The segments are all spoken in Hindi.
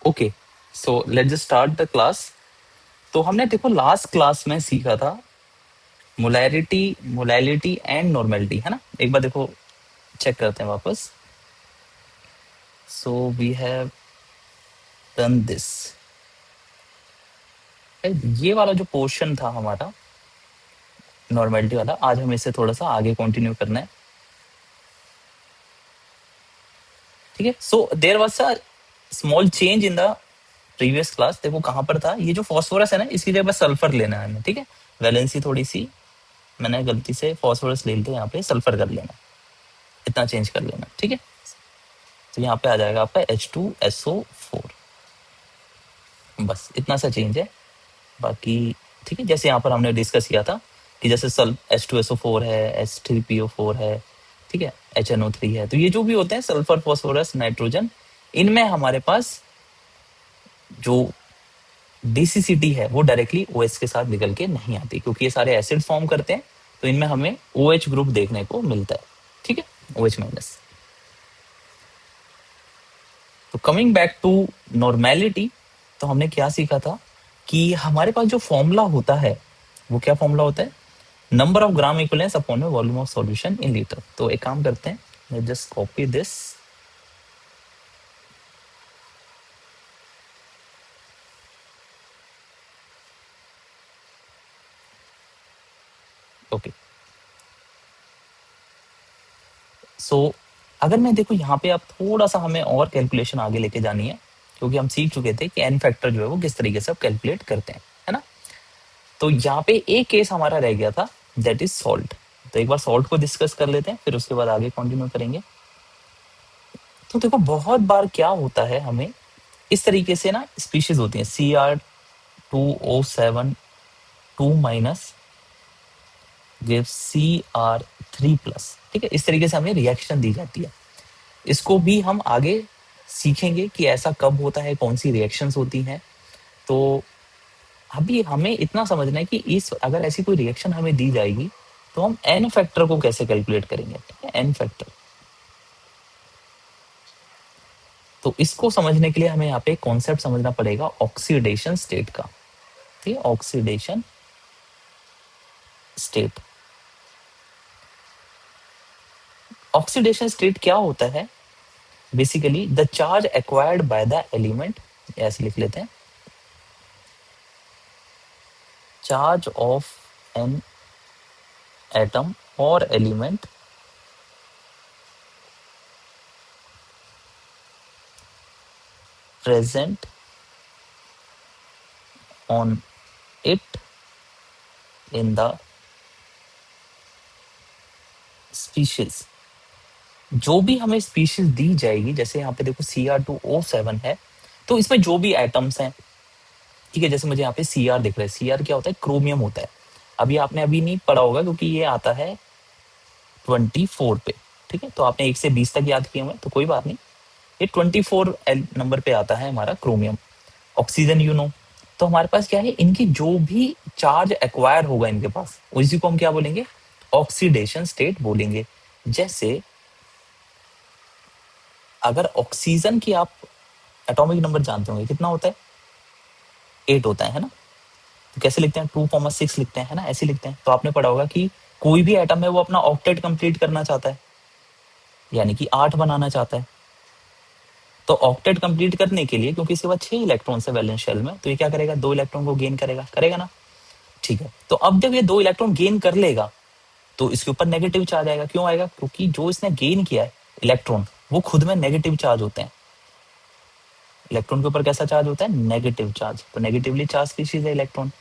Okay, so let's just start the class. तो हमने देखो लास्ट क्लास में सीखा था मोलैरिटी, मोलैलिटी एंड नॉर्मेलिटी, है ना। एक बार देखो चेक करते हैं वापस। So we have done this. ये वाला जो पोर्शन था हमारा नॉर्मेलिटी वाला, आज हमें इसे थोड़ा सा आगे कंटिन्यू करना है, ठीक है। So there was a small change in the previous class. देखो कहाँ पर था, ये जो फॉस्फोरस है ना, इसकी जगह बस सल्फर लेना है हमें, ठीक है। वैलेंसी थोड़ी सी मैंने गलती से फॉस्फोरस ले लिया, यहाँ पे सल्फर कर लेना, इतना चेंज कर लेना, ठीक है। तो यहाँ पे आ जाएगा आपका H2SO4, बस इतना सा चेंज है। बाकी ठीक है, जैसे यहाँ पर हमने डिस्कस किया था कि जैसे सल्फ H2SO4 है, H3PO4 है, ठीक है, HNO3 है। तो ये जो भी होते हैं सल्फर, फॉस्फोरस, नाइट्रोजन, इनमें हमारे पास जो डीसीसीटी है वो डायरेक्टली OH के साथ निकल के नहीं आती, क्योंकि ये सारे एसिड फॉर्म करते हैं। तो इनमें हमें OH ग्रुप देखने को मिलता है, ठीक है, OH माइनस। तो कमिंग बैक टू नॉर्मेलिटी, तो हमने क्या सीखा था कि हमारे पास जो फॉर्मूला होता है वो क्या फॉर्मूला होता है, number of gram equivalence upon में volume of solution in litre. तो एक काम करते हैं, just copy this, okay. So अगर मैं देखो यहाँ पे, आप थोड़ा सा हमें और कैलकुलेशन आगे लेके जानी है, क्योंकि हम सीख चुके थे कि एन फैक्टर जो है वो किस तरीके से आप कैलकुलेट करते हैं, है ना। तो यहाँ पे एक केस हमारा रह गया था, दैट इज सॉल्ट। तो एक बार सॉल्ट को डिस्कस कर लेते हैं, फिर उसके बाद आगे कंटिन्यू करेंगे। तो देखो बहुत बार क्या होता है, हमें इस तरीके से ना स्पीशीज होती है Cr2O7 2 माइनस गिव Cr3+, ठीक है। इस तरीके से हमें रिएक्शन दी जाती है। इसको भी हम आगे सीखेंगे कि ऐसा कब होता है, कौन सी रिएक्शंस होती हैं। तो अभी हमें इतना समझना है कि इस अगर ऐसी कोई रिएक्शन हमें दी जाएगी तो हम एन फैक्टर को कैसे कैलकुलेट करेंगे, ठीक है, एन फैक्टर। तो इसको समझने के लिए हमें यहाँ पे कॉन्सेप्ट समझना पड़ेगा ऑक्सीडेशन स्टेट का, ठीक है, ऑक्सीडेशन स्टेट। ऑक्सीडेशन स्टेट क्या होता है, basically the charge acquired by the element, ऐसे लिख लेते हैं, चार्ज ऑफ एन एटम और element present on it in the species. जो भी हमें स्पीशीज दी जाएगी, जैसे यहाँ पे देखो Cr2O7 है, तो इसमें जो भी एटम्स हैं, ठीक है, जैसे मुझे यहाँ पे Cr दिख रहा है, Cr क्या होता है, क्रोमियम होता है। अभी आपने अभी नहीं पढ़ा होगा क्योंकि ये आता है 24 पे, ठीक है। तो आपने 1 से 20 तक याद किए हुए, तो कोई बात नहीं। ये 24 नंबर पे आता है हमारा क्रोमियम। ऑक्सीजन तो हमारे पास क्या है, इनकी जो भी चार्ज एक्वायर होगा इनके पास, उसी को हम क्या बोलेंगे, ऑक्सीडेशन स्टेट बोलेंगे। जैसे अगर ऑक्सीजन की आप एटॉमिक नंबर जानते होंगे, कितना होता है, 8 होता है ना। तो कैसे लिखते हैं, 2,6 लिखते हैं, है ना, ऐसे लिखते हैं। तो आपने पढ़ा होगा कि कोई भी एटम है वो अपना ऑक्टेट कंप्लीट करना चाहता है, यानी कि 8 बनाना चाहता है। तो ऑक्टेट कंप्लीट करने के लिए, क्योंकि इसके बाद 6 इलेक्ट्रॉन है वैलेंस शेल में, तो ये क्या करेगा, 2 इलेक्ट्रॉन को गेन करेगा, करेगा ना, ठीक है। तो अब जब ये 2 इलेक्ट्रॉन गेन कर लेगा तो इसके ऊपर नेगेटिव चार्ज आएगा। क्यों आएगा, क्योंकि जो इसने गेन किया है इलेक्ट्रॉन, वो खुद में नेगेटिव चार्ज होते हैं। इलेक्ट्रॉन के ऊपर कैसा चार्ज होता है, नेगेटिव चार्ज। तो नेगेटिवली चार्ज स्पीशीज है इलेक्ट्रॉन।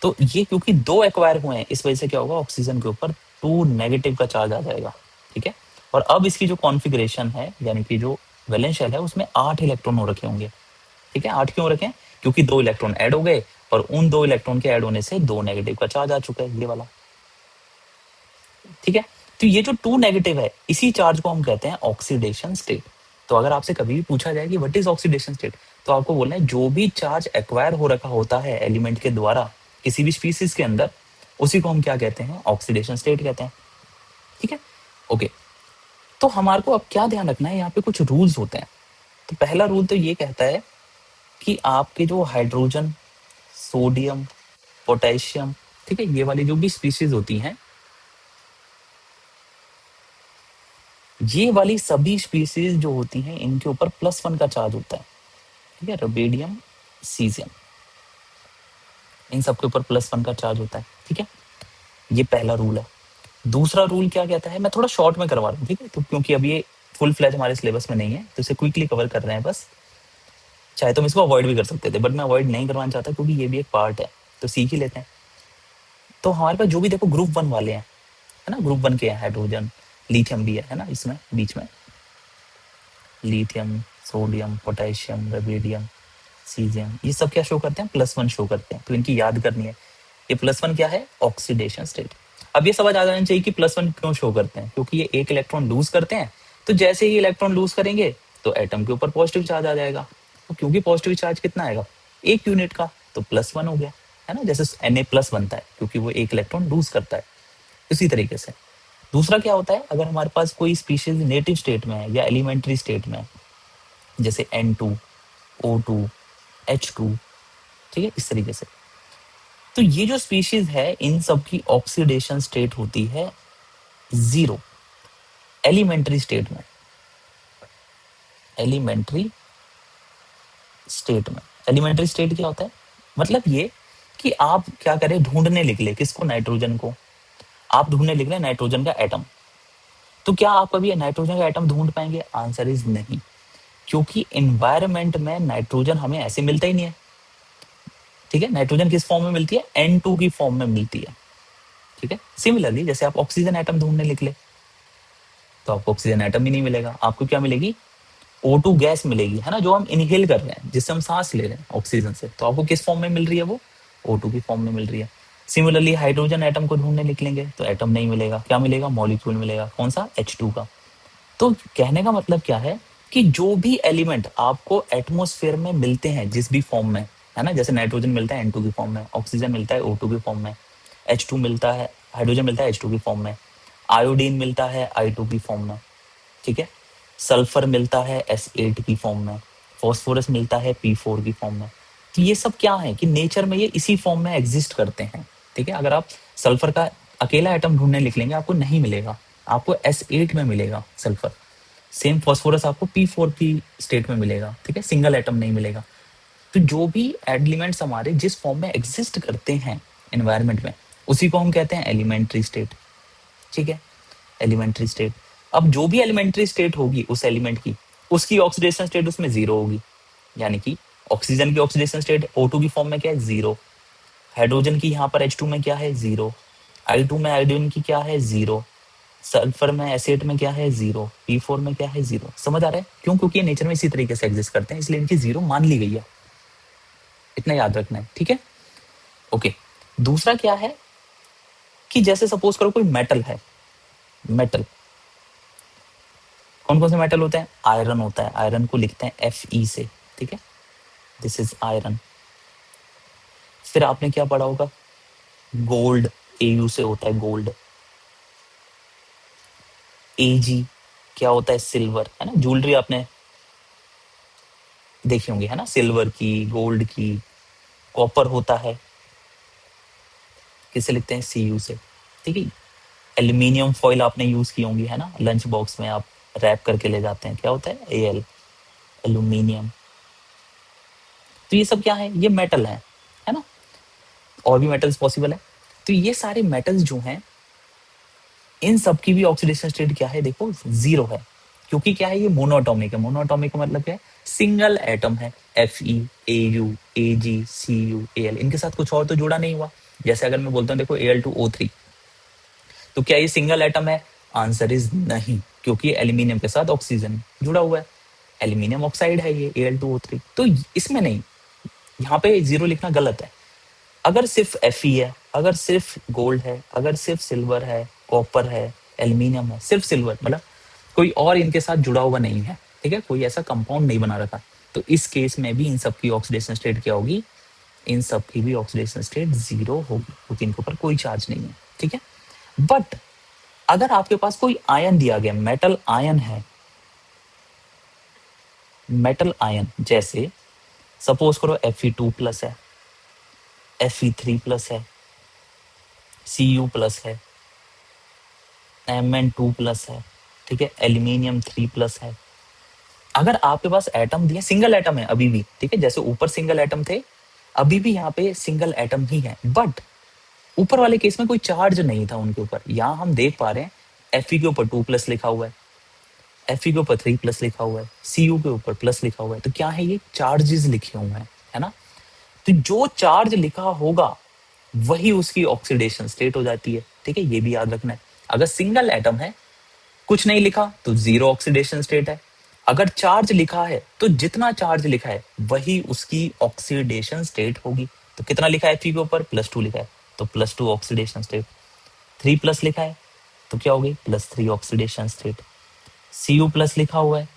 तो ये क्योंकि 2 एक्वायर हुए हैं, इस वजह से क्या होगा, ऑक्सीजन के ऊपर 2 नेगेटिव का चार्ज आ जाएगा, ठीक है। और अब इसकी जो कॉन्फ़िगरेशन है, यानी कि जो वैलेंस शेल है, उसमें 8 इलेक्ट्रॉन हो रखे होंगे, ठीक है। 8 क्यों रखे हैं, क्योंकि 2 इलेक्ट्रॉन ऐड हो गए और उन 2 इलेक्ट्रॉन के ऐड होने से 2 नेगेटिव का चार्ज आ चुका है, ये वाला, ठीक है। तो ये जो 2 नेगेटिव है, इसी चार्ज को हम कहते हैं ऑक्सीडेशन स्टेट। तो अगर आपसे कभी भी पूछा जाए कि व्हाट इज ऑक्सीडेशन स्टेट, तो आपको बोलना है जो भी चार्ज एक्वायर हो रखा होता है एलिमेंट के द्वारा किसी भी स्पीसीज के अंदर, उसी को हम क्या कहते हैं, ऑक्सीडेशन स्टेट कहते हैं, ठीक है, ओके। तो हमारे को अब क्या ध्यान रखना है, यहाँ पे कुछ रूल्स होते हैं। तो पहला रूल तो ये कहता है कि आपके जो हाइड्रोजन, सोडियम, पोटेशियम, ठीक है, ये वाली जो भी स्पीशीज होती हैं, ये वाली सभी स्पीशीज जो होती हैं इनके ऊपर +1 का चार्ज होता है, ठीक है, रुबिडियम, सीजियम, इन सब के ऊपर +1 का चार्ज होता है, ठीक है। ये पहला रूल है। दूसरा रूल क्या कहता है, मैं थोड़ा शॉर्ट में करवा रहा हूँ, ठीक है, तो क्योंकि अब ये फुल फ्लैज हमारे सिलेबस में नहीं है तो इसे क्विकली कवर कर रहे हैं बस। चाहे तो हम इसको अवॉइड भी कर सकते थे, बट मैं अवॉइड नहीं करवाना चाहता क्योंकि ये भी एक पार्ट है, तो सीख ही लेते हैं। तो हमारे पास जो भी देखो ग्रुप 1 वाले हैं, है ना, ग्रुप 1 के हैं, हाइड्रोजन, लिथियम भी है ना, इसमें बीच में lithium, sodium, potassium, rubidium, caesium, ये सब क्या शो करते हैं, +1 शो करते हैं, तो इनकी याद करनी है। ये +1 क्या है, ऑक्सीडेशन स्टेट। अब ये समझ आ जाना चाहिए कि +1 क्यों शो करते हैं, क्योंकि ये एक इलेक्ट्रॉन लूज करते हैं, तो जैसे ही इलेक्ट्रॉन लूज करेंगे तो एटम के ऊपर पॉजिटिव चार्ज आ जाएगा, तो क्योंकि पॉजिटिव चार्ज कितना आएगा, 1 यूनिट का, तो +1 हो गया, है ना, जैसे Na+ बनता है क्योंकि वो एक इलेक्ट्रॉन लूज करता है, इसी तरीके से। दूसरा क्या होता है, अगर हमारे पास कोई स्पीशीज नेटिव स्टेट में है या एलिमेंट्री स्टेट में है, जैसे N2, O2, H2, ठीक है, इस तरीके से, तो ये जो स्पीशीज है इन सब की ऑक्सीडेशन स्टेट होती है 0 एलिमेंट्री स्टेट में। एलिमेंट्री स्टेट में, एलिमेंट्री स्टेट क्या होता है, मतलब ये कि आप क्या करें, ढूंढने निकले किसको, नाइट्रोजन को, आप ढूंढने निकले नाइट्रोजन का एटम, तो क्या आप कभी नाइट्रोजन का एटम ढूंढ पाएंगे, आंसर इज नहीं, क्योंकि एनवायरमेंट में नाइट्रोजन हमें ऐसे मिलता ही नहीं है, ठीक है। नाइट्रोजन किस फॉर्म में मिलती है, N2 की फॉर्म में मिलती है, ठीक है। सिमिलरली जैसे आप ऑक्सीजन एटम ढूंढने निकले तो आपको ऑक्सीजन एटम ही नहीं मिलेगा, आपको क्या मिलेगी, O2 गैस मिलेगी, है ना, जो हम इनहेल कर रहे हैं, जिससे हम सांस ले रहे हैं ऑक्सीजन से, तो आपको किस फॉर्म में मिल रही है, वो O2 की फॉर्म में मिल रही है। सिमिलरली हाइड्रोजन एटम को ढूंढने निकलेंगे तो एटम नहीं मिलेगा, क्या मिलेगा, मॉलिक्यूल मिलेगा, कौन सा, H2 का। तो कहने का मतलब क्या है कि जो भी एलिमेंट आपको एटमोस्फेयर में मिलते हैं जिस भी फॉर्म में, है ना, जैसे नाइट्रोजन मिलता है N2 की फॉर्म में, ऑक्सीजन मिलता है O2 की फॉर्म में, H2 मिलता है, हाइड्रोजन मिलता है H2 की फॉर्म में, आयोडीन मिलता है I2 की फॉर्म में, ठीक है, सल्फर मिलता है S8 की फॉर्म में, फॉस्फोरस मिलता है P4 की फॉर्म में। तो ये सब क्या है कि नेचर में ये इसी फॉर्म में एग्जिस्ट करते हैं, ठीक है। अगर आप सल्फर का अकेला एटम ढूंढने निकलेंगे आपको नहीं मिलेगा, आपको S8 में मिलेगा सल्फर। सेम फॉस्फोरस आपको P4 की स्टेट में मिलेगा, ठीक है, सिंगल एटम नहीं मिलेगा। तो जो भी एलिमेंट्स हमारे जिस फॉर्म में एग्जिस्ट करते हैं एनवायरनमेंट में, उसी को हम कहते हैं एलिमेंट्री स्टेट, ठीक है, एलिमेंट्री स्टेट। अब जो भी एलिमेंट्री स्टेट होगी उस एलिमेंट की, उसकी ऑक्सीडेशन स्टेट उसमें 0 होगी, यानी कि ऑक्सीजन की ऑक्सीडेशन स्टेट O2 की फॉर्म में क्या है, 0, हाइड्रोजन की यहाँ पर H2 में क्या है, 0, I2 में आयोडीन की क्या है, 0, सल्फर में, एसिड में क्या है, 0, P4 में क्या है, 0। समझ आ रहा है, क्यों, क्योंकि ये नेचर में इसी तरीके से एग्जिस्ट करते हैं, इसलिए इनकी 0 मान ली गई है, इतना याद रखना है, ठीक है, ओके। दूसरा क्या है कि जैसे सपोज करो कोई मेटल है, मेटल, कौन कौन से मेटल होते हैं, आयरन होता है, आयरन को लिखते हैं Fe से, ठीक है, दिस इज आयरन। फिर आपने क्या पढ़ा होगा, गोल्ड, Au से होता है गोल्ड। Ag क्या होता है, सिल्वर, है ना, ज्वेलरी आपने देखी होंगी, है ना, सिल्वर की, गोल्ड की। कॉपर होता है, किसे लिखते हैं, Cu से, ठीक है। एल्यूमिनियम फॉइल आपने यूज की होंगी, है ना, लंच बॉक्स में आप रैप करके ले जाते हैं, क्या होता है, Al, एल्यूमिनियम। तो ये सब क्या है, ये मेटल है ना, और भी मेटल्स पॉसिबल है। तो ये सारे मेटल्स जो हैं इन सब की भी ऑक्सीडेशन स्टेट क्या है, देखो 0 है, क्योंकि क्या है, ये मोनोटॉमिक है। मोनोटॉमिक का मतलब क्या है, सिंगल एटम है, Fe, Au, Ag, Cu, Al, इनके साथ कुछ और तो जुड़ा नहीं हुआ। जैसे अगर मैं बोलता हूँ देखो Al2O3, तो क्या ये सिंगल एटम है, आंसर इज नहीं, क्योंकि एल्यूमिनियम के साथ ऑक्सीजन जुड़ा हुआ है, एल्यूमिनियम ऑक्साइड है ये Al2O3, तो इसमें नहीं, यहाँ पे 0 लिखना गलत है। अगर सिर्फ Fe है, अगर सिर्फ गोल्ड है, अगर सिर्फ सिल्वर है, कॉपर है, एल्यूमिनियम है, सिर्फ सिल्वर, मतलब कोई और इनके साथ जुड़ा हुआ नहीं है, ठीक है, कोई ऐसा कंपाउंड नहीं बना रखा, तो इस केस में भी इन सब की ऑक्सीडेशन स्टेट क्या होगी, इन सब की भी ऑक्सीडेशन स्टेट 0 होगी, क्योंकि इनके ऊपर कोई चार्ज नहीं है, ठीक है। बट अगर आपके पास कोई आयन दिया गया, मेटल आयन है, मेटल आयन, जैसे सपोज करो Fe2 प्लस है, Fe3 प्लस है, Cu प्लस है, Mn2 प्लस है, ठीक है, एल्यूमिनियम 3 प्लस है। अगर आपके पास एटम दिए, सिंगल एटम है अभी भी, ठीक है, जैसे ऊपर सिंगल एटम थे, अभी भी यहाँ पे सिंगल एटम ही है, बट ऊपर वाले केस में कोई चार्ज नहीं था उनके ऊपर। यहाँ हम देख पा रहे हैं Fe के ऊपर 2 प्लस लिखा हुआ है, Fe के ऊपर 3 प्लस लिखा हुआ है, Cu के ऊपर प्लस लिखा हुआ है। तो क्या है, ये चार्जेस लिखे हुए हैं, है ना। तो जो चार्ज लिखा होगा वही उसकी ऑक्सीडेशन स्टेट हो जाती है, ठीक है, ये भी याद रखना है। अगर सिंगल एटम है, कुछ नहीं लिखा तो जीरो ऑक्सीडेशन स्टेट है। अगर चार्ज लिखा है तो जितना चार्ज लिखा है वही उसकी ऑक्सीडेशन स्टेट होगी। तो कितना लिखा है Fe के ऊपर, +2 लिखा है, तो +2 ऑक्सीडेशन स्टेट। 3 प्लस लिखा है तो क्या होगी, +3 ऑक्सीडेशन स्टेट। Cu प्लस लिखा हुआ है,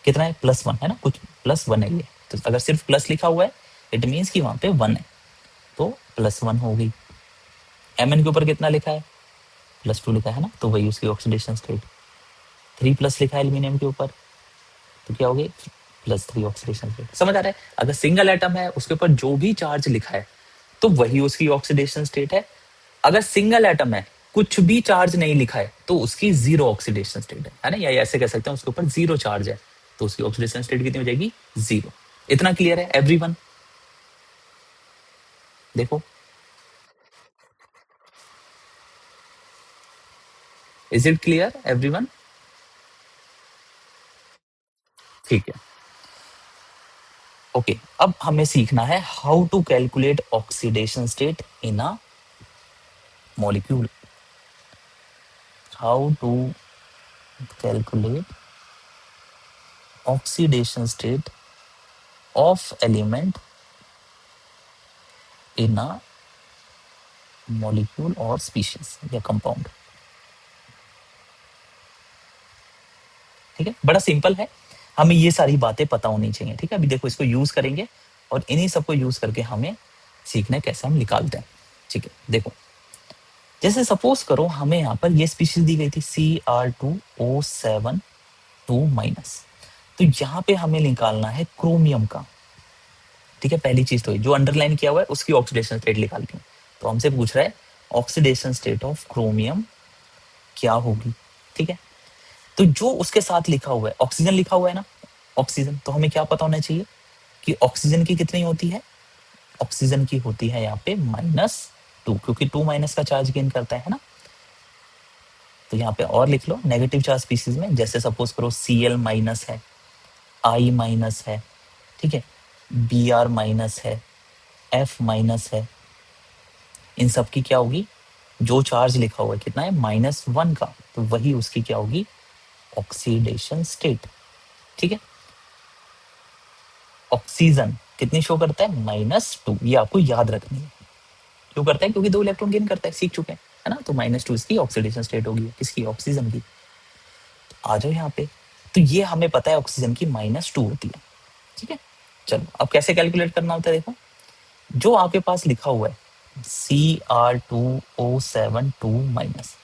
कितना है, +1 है ना, कुछ +1 है ये। तो अगर सिर्फ प्लस लिखा हुआ है इट मीन्स कि वहां पे 1 है, तो +1 हो गई। Mn के ऊपर कितना लिखा है, +2 लिखा है ना, तो वही उसकी ऑक्सीडेशन स्टेट। 3 प्लस लिखा है एल्यूमिनियम के ऊपर, तो क्या हो गई, +3 ऑक्सीडेशन स्टेट। समझ आ रहा है, अगर सिंगल एटम है उसके ऊपर जो भी चार्ज लिखा है तो वही उसकी ऑक्सीडेशन स्टेट है। अगर सिंगल एटम है, कुछ भी चार्ज नहीं लिखा है, तो उसकी जीरो ऑक्सीडेशन स्टेट है ना, या ऐसे कह सकते हैं उसके ऊपर जीरो चार्ज है, तो उसकी ऑक्सीडेशन स्टेट कितनी हो जाएगी, जीरो। इतना क्लियर है एवरीवन? देखो, इज इट क्लियर एवरीवन? ठीक है, ओके। अब हमें सीखना है how to calculate oxidation state in a molecule. How to calculate oxidation state of element in a molecule और स्पीशीज या कंपाउंड। ठीक है, बड़ा सिंपल है, हमें ये सारी बातें पता होनी चाहिए, ठीक है। अभी देखो इसको यूज करेंगे और इन्हीं सबको यूज करके हमें सीखना है कैसे हम निकालते हैं, ठीक है। देखो, जैसे सपोज करो हमें यहाँ पर ये स्पीशीज दी गई थी Cr2O7 2-। तो यहाँ पे हमें निकालना है क्रोमियम का, ठीक है। पहली चीज तो जो अंडरलाइन किया हुआ है उसकी ऑक्सीडेशन स्टेट निकालनी है। तो हमसे पूछ रहा है ऑक्सीडेशन स्टेट ऑफ क्रोमियम क्या होगी, ठीक है। तो जो उसके साथ लिखा हुआ है, ऑक्सीजन लिखा हुआ है ना, ऑक्सीजन, तो हमें क्या पता होना चाहिए कि ऑक्सीजन की कितनी होती है, ऑक्सीजन की होती है यहाँ पे -2, क्योंकि 2 माइनस का चार्ज गेन करता है ना। तो यहाँ पे और लिख लो नेगेटिव चार्ज स्पीसीज में, जैसे सपोज करो Cl माइनस है, I माइनस है, ठीक है, Br माइनस है, F माइनस है। इन सब की क्या होगी, जो चार्ज लिखा हुआ है कितना है, -1 का, तो वही उसकी क्या होगी, ऑक्सीडेशन स्टेट, ठीक है। ऑक्सीजन कितनी शो करता है, -2, ये आपको याद रखनी है। क्यों करता है, क्योंकि 2 इलेक्ट्रॉन गेन करता है, सीख चुके हैं, है ना। तो -2 इसकी ऑक्सीडेशन स्टेट होगी, किसकी, ऑक्सीजन की। आ जाओ यहाँ पे, तो ये हमें पता है ऑक्सीजन की -2 होती है, ठीक है। चलो अब कैसे कैलकुलेट करना होता है, देखो जो आपके पास लिखा हुआ है Cr2O7 2-।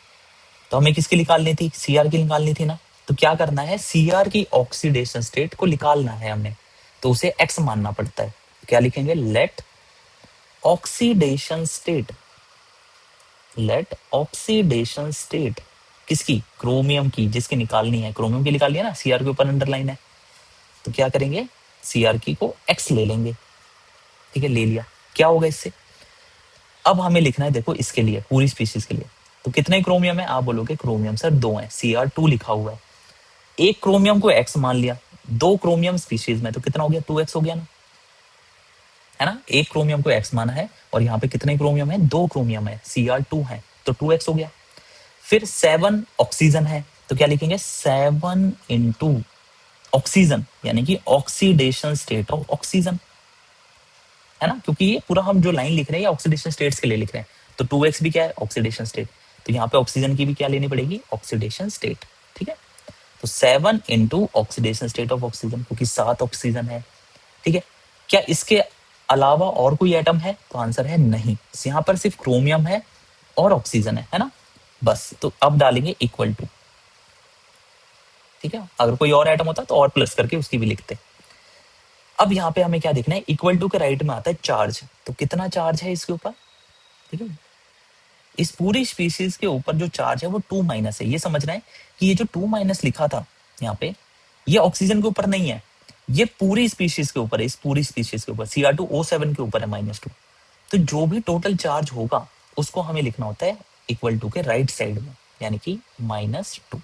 तो हमें किसकी निकालनी थी, Cr की निकालनी थी ना। तो क्या करना है, Cr की ऑक्सीडेशन स्टेट को निकालना है हमें, तो उसे x मानना पड़ता है। क्या लिखेंगे, let oxidation state, let oxidation state किसकी, क्रोमियम की, जिसकी निकालनी है, क्रोमियम की निकालनी है ना, Cr के ऊपर अंडरलाइन है। तो क्या करेंगे, Cr की को x ले लेंगे, ठीक है, ले लिया। क्या होगा इससे, अब हमें लिखना है, देखो इसके लिए पूरी स्पीशीज के लिए, तो कितने क्रोमियम है, आप बोलोगे क्रोमियम सर 2 है, Cr2 लिखा हुआ है, एक क्रोमियम को x मान लिया, 2 क्रोमियम स्पीशीज में, तो कितना हो गया, 2x हो गया ना, है ना। एक क्रोमियम को x माना है और यहाँ पे कितने क्रोमियम है, 2 क्रोमियम है, Cr2 है, तो 2x हो गया। फिर 7 ऑक्सीजन है, तो क्या लिखेंगे, 7 इंटू ऑक्सीजन, यानी कि ऑक्सीडेशन स्टेट ऑफ ऑक्सीजन, है ना, क्योंकि ये पूरा हम जो लाइन लिख रहे हैं ऑक्सीडेशन स्टेट्स के लिए लिख रहे हैं। तो 2x भी क्या है, ऑक्सीडेशन स्टेट, तो यहाँ पे ऑक्सीजन की भी क्या लेनी पड़ेगी, ऑक्सीडेशन स्टेट, ठीक है। तो 7 into oxidation state of oxygen, क्योंकि 7 ऑक्सीजन है, ठीक है। क्या इसके अलावा और कोई एटम है, तो आंसर है नहीं, यहाँ पर सिर्फ क्रोमियम है और ऑक्सीजन है ना, बस। तो अब डालेंगे इक्वल टू, ठीक है। अगर कोई और एटम होता तो और प्लस करके उसकी भी लिखते। अब यहाँ पे हमें क्या देखना है, इक्वल टू के राइट में आता है चार्ज, तो कितना चार्ज है इसके ऊपर, ठीक है। इस पूरी स्पीशीज के ऊपर जो चार्ज है वो 2 माइनस है। ये समझना है कि ये जो 2 माइनस लिखा था यहाँ पे, ये ऑक्सीजन के ऊपर नहीं है, ये पूरी स्पीशीज के ऊपर है, इस पूरी स्पीशीज के ऊपर Cr2O7 के ऊपर है -2। तो जो भी टोटल चार्ज होगा उसको हमें लिखना होता है इक्वल टू के राइट साइड में, यानी कि -2।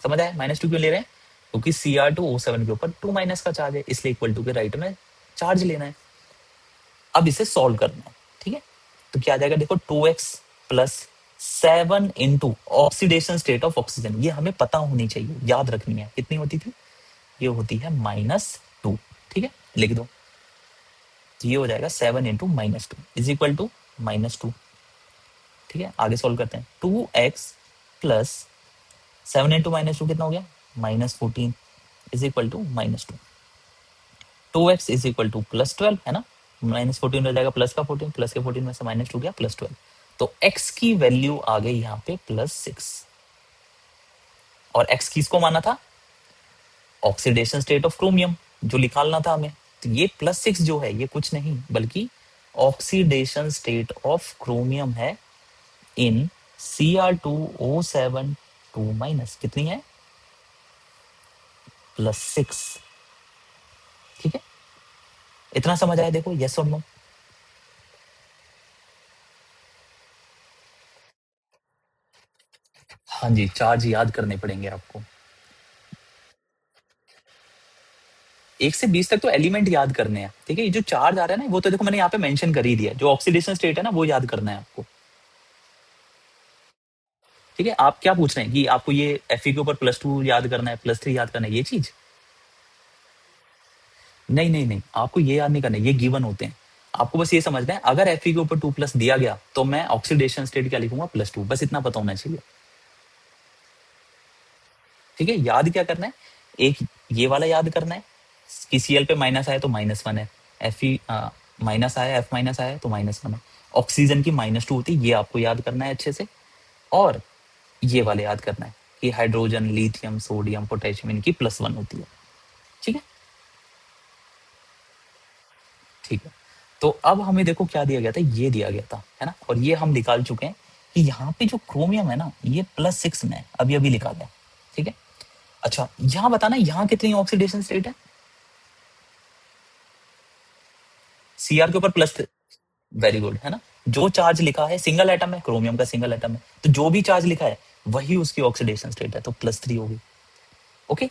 समझ आया -2 क्यों ले रहे हैं, क्योंकि Cr2O7 के ऊपर 2 माइनस का चार्ज है, इसलिए इक्वल टू के राइट में चार्ज लेना है। अब इसे सॉल्व करना है, ठीक है। तो क्या आ जाएगा, देखो 2x plus 7 into oxidation state of oxygen, ये हमें पता होनी चाहिए, याद रखनी है। कितनी होती थी, ये होती है -2, ठीक है, लिख दो। तो ये हो जाएगा 7 इंटू -2 इज इक्वल टू -2, ठीक है। आगे सॉल्व करते हैं, 2x प्लस 7 इंटू -2 कितना हो गया, -14 is equal to -2। 2x is equal to +12 है ना, -14 हो जाएगा, प्लस का 14, प्लस के 14 में से -2 गया, +12। तो x की वैल्यू आ गई यहाँ पे +6, और x किसको माना था, ऑक्सीडेशन स्टेट ऑफ क्रोमियम जो निकालना था हमें। तो ये +6 जो है ये कुछ नहीं बल्कि ऑक्सीडेशन स्टेट ऑफ क्रोमियम है इन Cr2O7 2 माइनस, कितनी है, +6, ठीक है। इतना समझ आया, देखो यस और नो। हाँ जी, चार्ज याद करने पड़ेंगे आपको। 1 से 20 तक तो एलिमेंट याद करने हैं, ठीक है। ये जो चार्ज आ रहा है ना, वो तो देखो मैंने यहाँ पे मेंशन कर ही दिया, जो ऑक्सीडेशन स्टेट है ना वो याद करना है आपको, ठीक है। आप क्या पूछ रहे हैं कि आपको ये Fe के ऊपर +2 याद करना है, +3 याद करना है, ये चीज नहीं नहीं नहीं, आपको ये याद नहीं करना है, ये गिवन होते हैं। आपको बस ये समझना है, अगर Fe के ऊपर 2+ दिया गया तो मैं ऑक्सीडेशन स्टेट क्या लिखूंगा, +2, बस इतना पता होना चाहिए, ठीक है। याद क्या करना है, एक ये वाला याद करना है कि Cl पे माइनस आया तो -1 है, Fe माइनस आया, F माइनस आया तो -1 है, ऑक्सीजन की -2 होती है, ये आपको याद करना है अच्छे से। और ये वाले याद करना है कि हाइड्रोजन, लिथियम, सोडियम, पोटेशियम इनकी +1 होती है, ठीक है, ठीक है। तो अब हमें देखो क्या दिया गया था, ये दिया गया था, है ना, और ये हम निकाल चुके हैं कि यहाँ पे जो क्रोमियम है ना ये +6 में है, अभी अभी लिखा गया, ठीक है। अच्छा, यहाँ बताना यहाँ कितनी ऑक्सीडेशन स्टेट है, Cr के ऊपर प्लस, वेरी गुड, है ना। जो चार्ज लिखा है सिंगल एटम है, क्रोमियम का सिंगल एटम है, तो जो भी चार्ज लिखा है वही उसकी ऑक्सीडेशन स्टेट है, तो +3 होगी, ओके,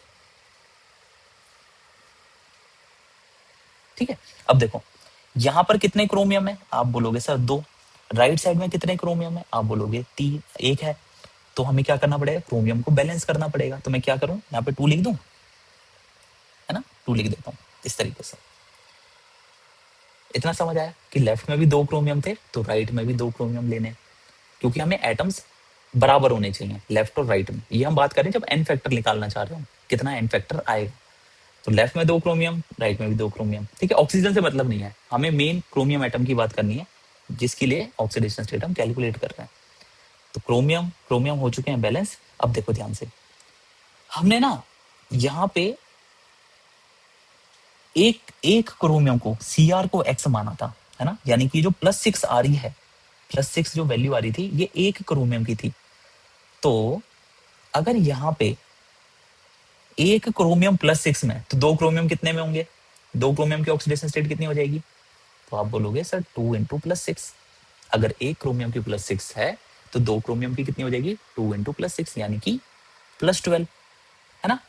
ठीक है। अब देखो यहाँ पर कितने क्रोमियम है, आप बोलोगे सर 2, राइट साइड में कितने क्रोमियम है, आप बोलोगे 3, 1 है। तो हमें क्या करना पड़ेगा, क्रोमियम को बैलेंस करना पड़ेगा। तो मैं क्या करूं, यहाँ पे 2 लिख दूं, है ना, 2 लिख देता हूँ इस तरीके से। इतना समझ आया कि लेफ्ट में भी 2 क्रोमियम थे तो राइट में भी 2 क्रोमियम लेने हैं, क्योंकि हमें एटम्स बराबर होने चाहिए लेफ्ट और राइट में। ये हम बात करें जब एन फैक्टर निकालना चाह रहे हो, कितना एन फैक्टर आएगा। तो लेफ्ट में 2 क्रोमियम, राइट में भी 2 क्रोमियम, ठीक है। ऑक्सीजन से मतलब नहीं है, हमें मेन क्रोमियम एटम की बात करनी है जिसके लिए ऑक्सीडेशन स्टेट हम कैलकुलेट कर रहे हैं। तो क्रोमियम क्रोमियम हो चुके हैं बैलेंस। अब देखो ध्यान से, हमने ना यहाँ पे एक एक क्रोमियम को Cr को x माना था, है ना, यानी कि जो +6 आ रही है, +6 जो वैल्यू आ रही थी ये एक क्रोमियम की थी। तो अगर यहाँ पे एक क्रोमियम +6 में, तो 2 क्रोमियम कितने में होंगे, 2 क्रोमियम की ऑक्सीडेशन स्टेट कितनी हो जाएगी, तो आप बोलोगे सर 2 इंटू +6। अगर एक क्रोमियम की +6 है तो 2 क्रोमियम की कितनी हो जाएगी, 2 इंटू +6 यानी कि +12, है ना।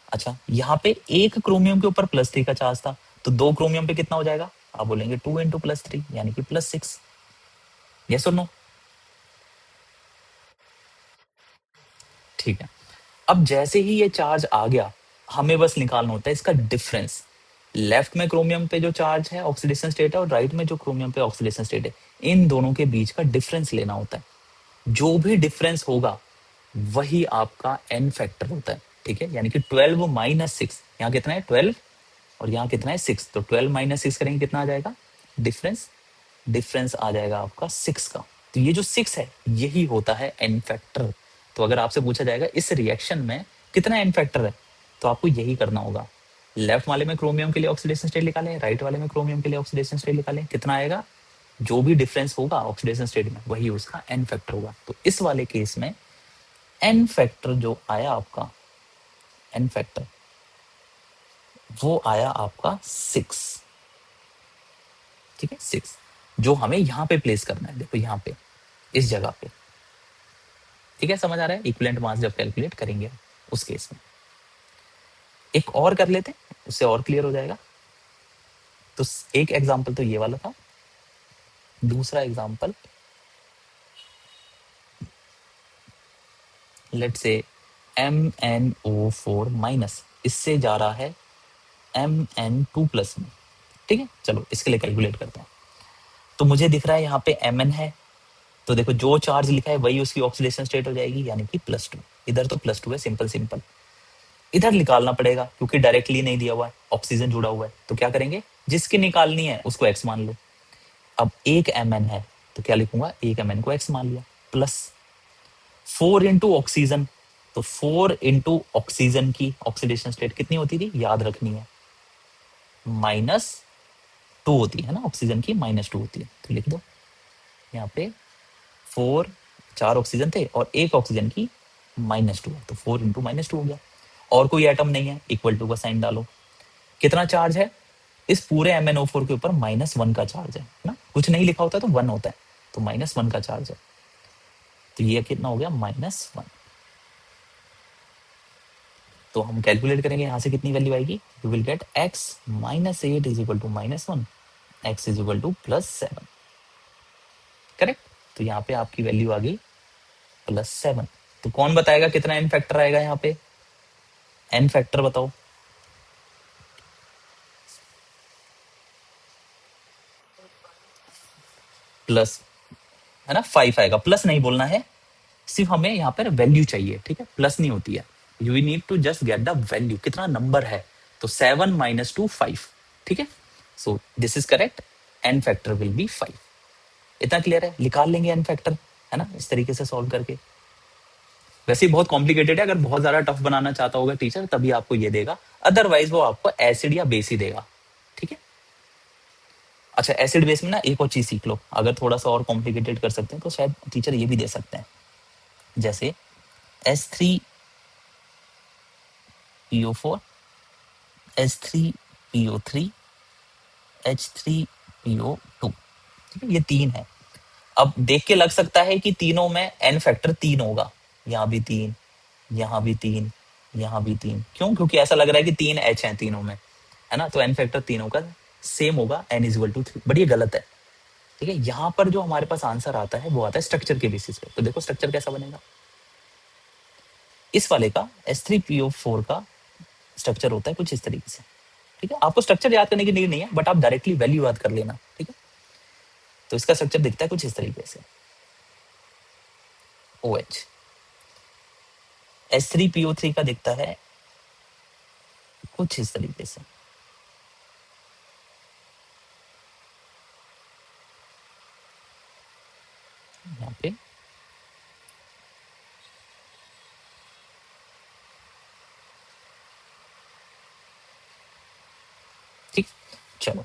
अच्छा, यहाँ पे एक क्रोमियम के ऊपर +3 का चार्ज था, तो 2 क्रोमियम पे कितना हो जाएगा, आप बोलेंगे 2 इंटू +3 यानी कि +6, यस और नो, ठीक है। अब जैसे ही ये चार्ज आ गया, हमें बस निकालना होता है इसका डिफरेंस। लेफ्ट में क्रोमियम पे जो चार्ज है ऑक्सीडेशन स्टेट है, और राइट में जो क्रोमियम पे ऑक्सीडेशन स्टेट है, इन दोनों के बीच का डिफरेंस लेना होता है। जो भी डिफरेंस होगा वही आपका एन फैक्टर होता है, ठीक है। यानी कि 12 माइनस 6, यहाँ कितना है 12 और यहाँ कितना है 6, तो 12 माइनस 6 करेंगे कितना आ जाएगा डिफरेंस, डिफरेंस आ जाएगा आपका 6 का। तो ये जो 6 है यही होता है एन फैक्टर। तो अगर आपसे पूछा जाएगा इस रिएक्शन में कितना एन फैक्टर है, तो आपको यही करना होगा, लेफ्ट वाले में क्रोमियम के लिए ऑक्सीडेशन स्टेट निकालें, राइट वाले में क्रोमियम के लिए ऑक्सीडेशन स्टेट निकालें, कितना आएगा? जो भी डिफरेंस होगा ऑक्सीडेशन स्टेट में वही उसका एन फैक्टर होगा। तो इस वाले केस में एन फैक्टर जो आया आपका, एन फैक्टर वो आया आपका 6। ठीक है, 6, जो हमें यहाँ पे प्लेस करना है, देखो यहाँ पे इस जगह पे। ठीक है, समझ आ रहा है? इक्विवेलेंट मास जब कैलकुलेट करेंगे उस केस में। एक और कर लेते हैं, उससे और क्लियर हो जाएगा। तो एक एग्जांपल तो ये वाला था, दूसरा एग्जांपल लेट से MnO4 माइनस, इससे जा रहा है Mn2 प्लस में। ठीक है, चलो इसके लिए कैलकुलेट करते हैं। तो मुझे दिख रहा है यहाँ पे Mn है, तो देखो जो चार्ज लिखा है वही उसकी ऑक्सीडेशन स्टेट हो जाएगी, यानी कि +2। इधर तो +2 है, सिंपल सिंपल। इधर निकालना पड़ेगा क्योंकि डायरेक्टली नहीं दिया हुआ है, ऑक्सीजन जुड़ा हुआ है। तो क्या करेंगे, जिसकी निकालनी है उसको x मान लो। अब एक Mn है तो क्या लिखूंगा, एक Mn को x मान लिया, प्लस 4 इंटू ऑक्सीजन। तो 4 इंटू ऑक्सीजन की ऑक्सीडेशन स्टेट कितनी होती थी, याद रखनी है, -2 होती है ना, ऑक्सीजन की -2 होती है। तो लिख दो यहाँ पे 4, 4 ऑक्सीजन थे और एक ऑक्सीजन की -2 है, तो 4 इंटू -2 हो गया। और कोई एटम नहीं है, इक्वल टू का साइन डालो। कितना चार्ज है इस पूरे MnO4 के ऊपर, -1 का चार्ज है ना, कुछ नहीं लिखा होता तो 1 होता है, तो -1 का चार्ज है। तो ये कितना हो गया, -1। तो हम कैलकुलेट करेंगे यहाँ से कितनी वैल्यू आएगी, you will get x -8 is equal to -1, x is equal to +7। Correct. तो यहाँ पे आपकी वैल्यू आ गई +7। तो कौन बताएगा कितना एन फैक्टर आएगा यहाँ पे, एन फैक्टर बताओ। प्लस है ना, 5 आएगा, प्लस नहीं बोलना है, सिर्फ हमें यहाँ पर वैल्यू चाहिए। ठीक है, प्लस नहीं होती है, you need to just get the value, कितना नंबर है। तो 7 - 2 5। ठीक है, so this is correct, N factor will be 5। इतना क्लियर है, निकाल लेंगे एन फैक्टर, है ना, इस तरीके से सॉल्व करके। वैसे बहुत कॉम्प्लिकेटेड है, अगर बहुत ज्यादा टफ बनाना चाहता होगा टीचर तभी आपको ये देगा, अदरवाइज वो आपको एसिड या बेस ही देगा। ठीक है, अच्छा एसिड बेस में ना एक और चीज सीख लो, अगर थोड़ा सा और कॉम्प्लिकेटेड कर सकते हैं तो शायद टीचर ये भी दे सकते हैं, जैसे S3PO4, S3PO3, H3PO2। ठीक है, ये 3 है। अब देख के लग सकता है कि तीनों में एन फैक्टर 3 होगा, यहाँ भी 3, यहाँ भी 3, यहाँ भी 3। क्यों, क्योंकि ऐसा लग रहा है कि 3 एच हैं तीनों में, है ना, तो एन फैक्टर तीनों का सेम होगा, n is equal to 3। But ये गलत है। ठीक है, यहाँ पर जो हमारे पास आंसर आता है वो आता है स्ट्रक्चर के बेसिस पे। तो देखो स्ट्रक्चर कैसा बनेगा, इस वाले का S3PO4 का स्ट्रक्चर होता है कुछ इस तरीके से। ठीक है, आपको स्ट्रक्चर याद करने की नीड नहीं है, बट आप डायरेक्टली वैल्यू याद कर लेना। ठीक है, तो इसका स्ट्रक्चर दिखता है कुछ इस तरीके से, OH। S3PO3 का दिखता है कुछ इस तरीके से, यहाँ पे ठीक। चलो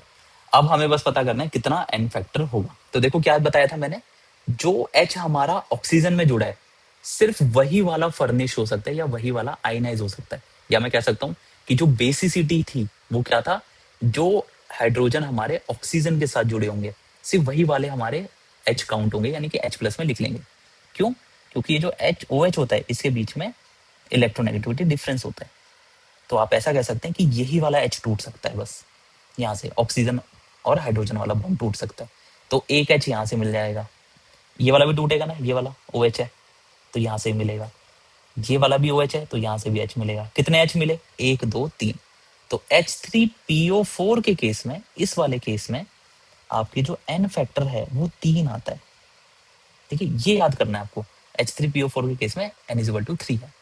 अब हमें बस पता करना है कितना एन फैक्टर होगा। तो देखो क्या बताया था मैंने, जो H हमारा ऑक्सीजन में जुड़ा है सिर्फ वही वाला फर्निश हो सकता है या वही वाला आयनाइज हो सकता है। या मैं कह सकता हूं कि जो बेसिसिटी थी वो क्या था, जो हाइड्रोजन हमारे ऑक्सीजन के साथ जुड़े होंगे सिर्फ वही वाले हमारे H काउंट होंगे, यानी कि H+ में लिख लेंगे। क्यों, क्योंकि ये जो OH होता है इसके बीच में इलेक्ट्रोनेगेटिविटी डिफरेंस होता है। तो आप ऐसा कह सकते हैं कि यही वाला H टूट सकता है, बस यहाँ से ऑक्सीजन और हाइड्रोजन वाला बॉन्ड टूट सकता है। तो एक H यहाँ से मिल जाएगा, ये वाला भी टूटेगा ना, ये वाला OH है तो यहाँ से मिलेगा, ये वाला भी OH है तो यहाँ से भी H मिलेगा। कितने H मिले, 1 2 3। तो H3PO4 के केस में, इस वाले केस में आपकी जो एन फैक्टर है वो 3 आता है। ठीक है, ये याद करना है आपको, H3PO4 के केस में n इज इक्वल टू 3 है।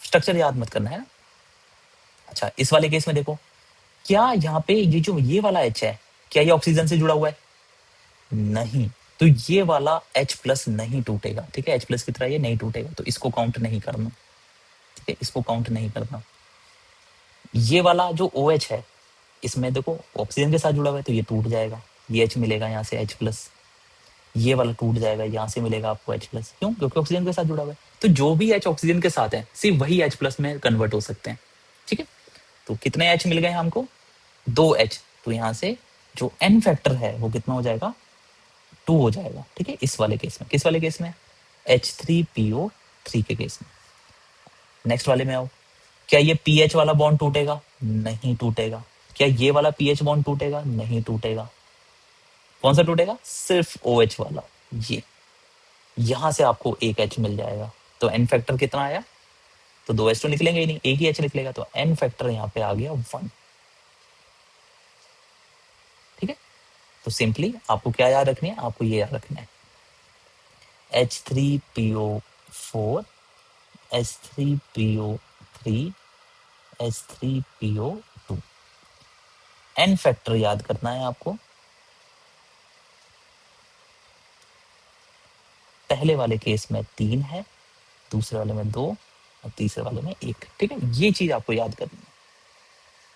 स्ट्रक्चर याद मत करना है ना। अच्छा इस वाले केस में देखो, क्या यहाँ पे ये जो ये वाला H है, क्या ये ऑक्सीजन से जुड़ा हुआ है, नहीं, तो ये वाला H+ नहीं टूटेगा। ठीक है, H+ की तरह ये नहीं टूटेगा, तो इसको काउंट नहीं करना। ठीक है, इसको काउंट नहीं करना। ये वाला जो OH है, इसमें देखो ऑक्सीजन के साथ जुड़ा हुआ है तो ये टूट जाएगा, ये H मिलेगा यहाँ से H+। ये वाला टूट जाएगा, यहाँ से मिलेगा आपको H+। क्यों? क्योंकि ऑक्सीजन के साथ जुड़ा हुआ है। तो जो भी H ऑक्सीजन के साथ है सिर्फ वही H+ में कन्वर्ट हो सकते हैं। ठीक है, तो कितने H मिल गए हमको? 2H। तो यहाँ से जो N फैक्टर है वो कितना हो जाएगा? 2 हो जाएगा। ठीक है, इस वाले केस में। किस वाले केस में? H3PO3 के केस में। नेक्स्ट वाले में आओ। क्या ये पीएच वाला बॉन्ड टूटेगा? नहीं टूटेगा। क्या ये वाला पीएच बॉन्ड टूटेगा? नहीं टूटेगा। कौन सा टूटेगा? सिर्फ OH वाला, ये। यहां से आपको एक H मिल जाएगा। तो N फैक्टर कितना आया? तो 2H तो निकलेंगे ही नहीं, एक ही H निकलेगा। तो N फैक्टर यहाँ पे आ गया 1। ठीक है, तो सिंपली आपको क्या याद रखनी है? आपको ये याद रखना है H3PO4, H3PO3, H3PO2। N factor याद करना है आपको। पहले वाले केस में 3 है, दूसरे वाले में 2 और तीसरे वाले में 1। ठीक है, ये चीज आपको याद करनी है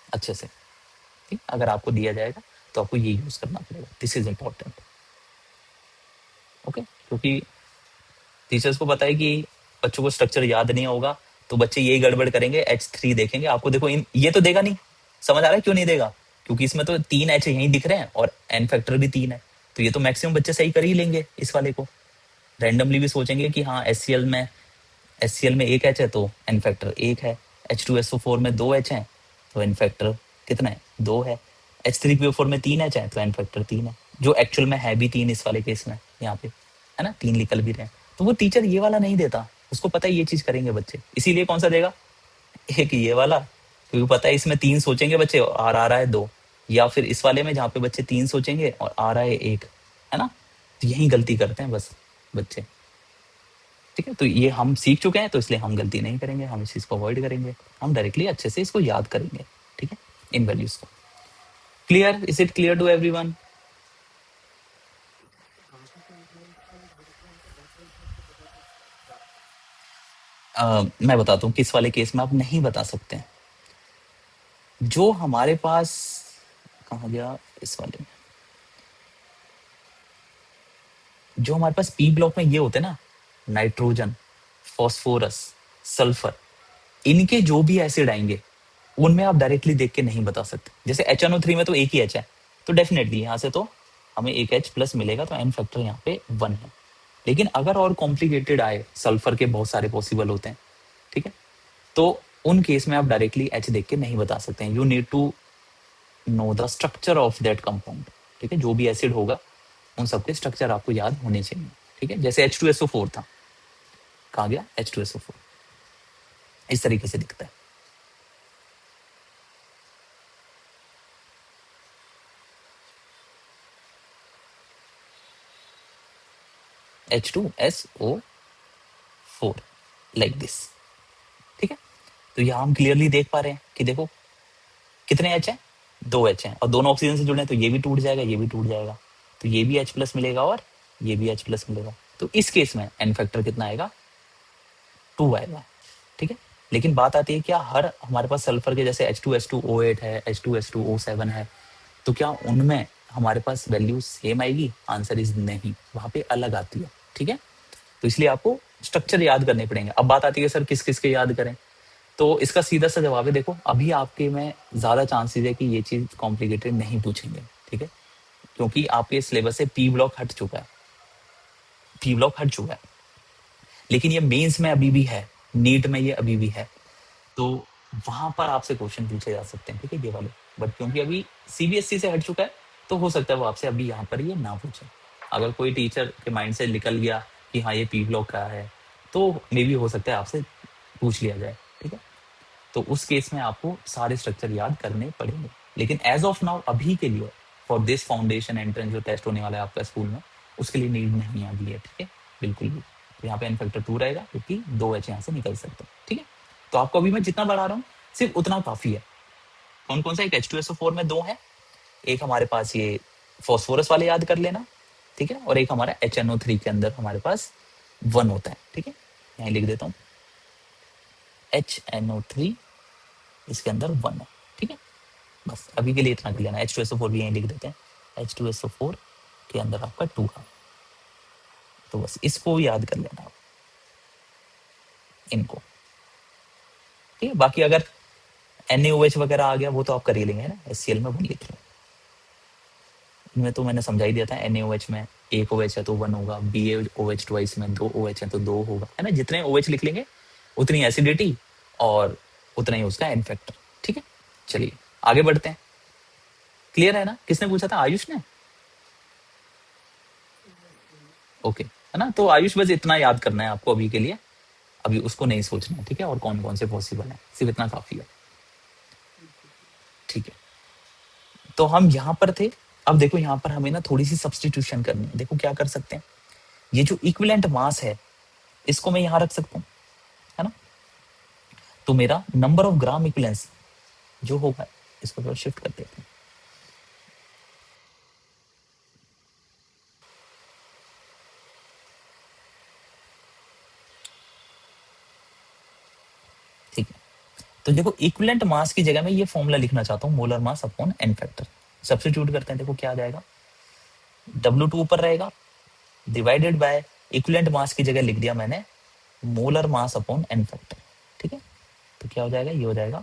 अच्छे से। ठीक, अगर आपको दिया जाएगा तो आपको ये यूज करना पड़ेगा। This is important. ओके, क्योंकि टीचर्स को पता है कि बच्चों को स्ट्रक्चर याद नहीं होगा, तो बच्चे यही गड़बड़ करेंगे। H3 देखेंगे, आपको देखो इन ये तो देगा नहीं। समझ आ रहा है क्यों नहीं देगा? क्योंकि इसमें तो 3 H यहीं दिख रहे हैं और N फैक्टर भी 3 है। तो ये तो मैक्सिमम बच्चे सही कर ही लेंगे इस वाले को। रैंडमली भी सोचेंगे कि हाँ HCl में 1 H है तो N फैक्टर 1 है। H2SO4 में 2 H है तो N फैक्टर कितना है? 2 है। H3PO4 में 3 H है तो N फैक्टर 3 है। जो एक्चुअल में है भी 3 इस वाले केस में, यहाँ पे है ना, 3 निकल भी रहे हैं। तो वो टीचर ये वाला नहीं देता, उसको पता है ये चीज करेंगे बच्चे, इसीलिए कौन सा देगा? एक ये वाला, क्योंकि पता है इसमें 3 सोचेंगे बच्चे और आ रहा है 2। या फिर इस वाले में जहाँ पे बच्चे 3 सोचेंगे और आ रहा है 1, है ना। तो यही गलती करते हैं बस बच्चे। ठीक है, तो ये हम सीख चुके हैं तो इसलिए हम गलती नहीं करेंगे, हम इस चीज को अवॉइड करेंगे। हम डायरेक्टली अच्छे से इसको याद करेंगे। ठीक है, इन वैल्यूज को। Clear? Is it clear to everyone? मैं बताता हूँ किस वाले केस में आप नहीं बता सकते हैं। जो हमारे पास, कहा गया, इस वाले में जो हमारे पास पी ब्लॉक में ये होते हैं ना, नाइट्रोजन, फॉस्फोरस, सल्फर, इनके जो भी एसिड आएंगे उनमें आप डायरेक्टली देख के नहीं बता सकते। जैसे HNO3 में तो एक ही H है, तो डेफिनेटली यहाँ से तो हमें एक H+ मिलेगा, तो N फैक्टर यहाँ पे 1 है। लेकिन अगर और कॉम्प्लिकेटेड आए, सल्फर के बहुत सारे पॉसिबल होते हैं, ठीक है, तो उन केस में आप डायरेक्टली H देख के नहीं बता सकते हैं। You need to know the structure of that compound. ठीक है, जो भी एसिड होगा उन सबके स्ट्रक्चर आपको याद होने चाहिए। ठीक है, जैसे H2SO4 था, कहा गया H2SO4 इस तरीके से दिखता है। H2SO4 like this. ठीक है, तो यहाँ हम क्लियरली देख पा रहे हैं कि देखो कितने H हैं? 2 H हैं और दोनों ऑक्सीजन से जुड़े हैं, तो ये भी टूट जाएगा, ये भी टूट जाएगा। तो ये भी H+ मिलेगा और ये भी H+ मिलेगा। तो इस केस में N फैक्टर कितना आएगा? 2 आएगा। ठीक है, लेकिन बात आती है क्या हर हमारे पास सल्फर के जैसे H2S2O8 है, H2S2O7 है, तो क्या उनमें हमारे पास वैल्यू सेम आएगी? आंसर इज नहीं, वहां पे अलग आती है। ठीक है, तो इसलिए आपको स्ट्रक्चर याद करने पड़ेंगे। अब बात आती है सर किस किस के याद करें, तो इसका सीधा सा जवाब है देखो अभी आपके में ज्यादा चांसेस है कि ये चीज कॉम्प्लिकेटेड नहीं पूछेंगे। ठीक है, क्योंकि आपके सिलेबस से पी ब्लॉक हट चुका है, पी ब्लॉक हट चुका है। लेकिन ये मेंस में अभी भी है, नीट में ये अभी भी है, तो वहां पर आपसे क्वेश्चन पूछे जा सकते हैं। ठीक है, ये वाले। बट क्योंकि अभी CBSE से हट चुका है तो हो सकता है वो आपसे अभी यहाँ पर ये ना पूछे। अगर कोई टीचर के माइंड से निकल गया कि हाँ ये पी ब्लॉक का है, तो मे भी हो सकता है आपसे पूछ लिया जाए। ठीक है, तो उस केस में आपको सारे स्ट्रक्चर याद करने पड़ेंगे। लेकिन एज ऑफ नाउ अभी के लिए फॉर दिस फाउंडेशन एंट्रेंस जो टेस्ट होने वाला है आपका स्कूल में, उसके लिए नीड नहीं आ गई है। ठीक है, बिल्कुल भी। तो यहाँ पे N फैक्टर 2 रहेगा क्योंकि 2 H यहाँ से निकल सकते हैं। ठीक है, तो आपको अभी मैं जितना बढ़ा रहा हूँ सिर्फ उतना काफी है। कौन कौन सा? एक H2SO4 में 2 है, एक हमारे पास ये फॉस्फोरस वाले याद कर लेना। ठीक है, और एक हमारा HNO3 के अंदर हमारे पास 1 होता है। ठीक है, यहाँ लिख देता हूँ HNO3 इसके अंदर 1 है, ठीक है। बस अभी के लिए इतना कर लेना, H2SO4 भी यहीं लिख देते हैं, H2SO4 के अंदर आपका 2 है, तो बस इसको याद कर लेना आप, इनको, ठीक है। बाकी अगर NaOH वगैरह आ गया वो तो आप कर ही लेंगे, है ना, HCl में 1 लिख लो। इनमें तो मैंने समझा ही दिया था, NaOH में एक OH है तो 1 होगा, BaOH ट्वाइस में 2 OH है तो 2 होगा, है ना। जितने OH लिख लेंगे उतनी एसिडिटी और उतना ही उसका एन फैक्टर, ठीक है। चलिए आगे बढ़ते हैं, क्लियर है ना। किसने पूछा था, आयुष ने, ओके, है ना। तो आयुष बस इतना याद करना है आपको अभी के लिए, अभी उसको नहीं सोचना है, ठीक है। और कौन कौन से पॉसिबल है, सिर्फ इतना काफी है, ठीक है। तो हम यहाँ पर थे, अब देखो यहाँ पर हमें ना थोड़ी सी सब्सटीट्यूशन करनी है। देखो क्या कर सकते हैं, ये जो इक्विवेलेंट मास है इसको मैं यहाँ रख सकता हूँ, है ना। तो मेरा नंबर ऑफ ग्राम इक्विवेलेंस जो होगा, इसको थोड़ा शिफ्ट कर देते हैं, ठीक है। तो देखो इक्विवेलेंट मास की जगह में ये फॉर्मूला लिखना चाहता हूँ, molar mass upon N factor. Substitute करते हैं, देखो क्या आ जाएगा, W2 ऊपर रहेगा, डिवाइडेड बाय इक्विवेलेंट मास की जगह लिख दिया मैंने molar mass upon N factor, ठीक है। तो क्या हो जाएगा, ये हो जाएगा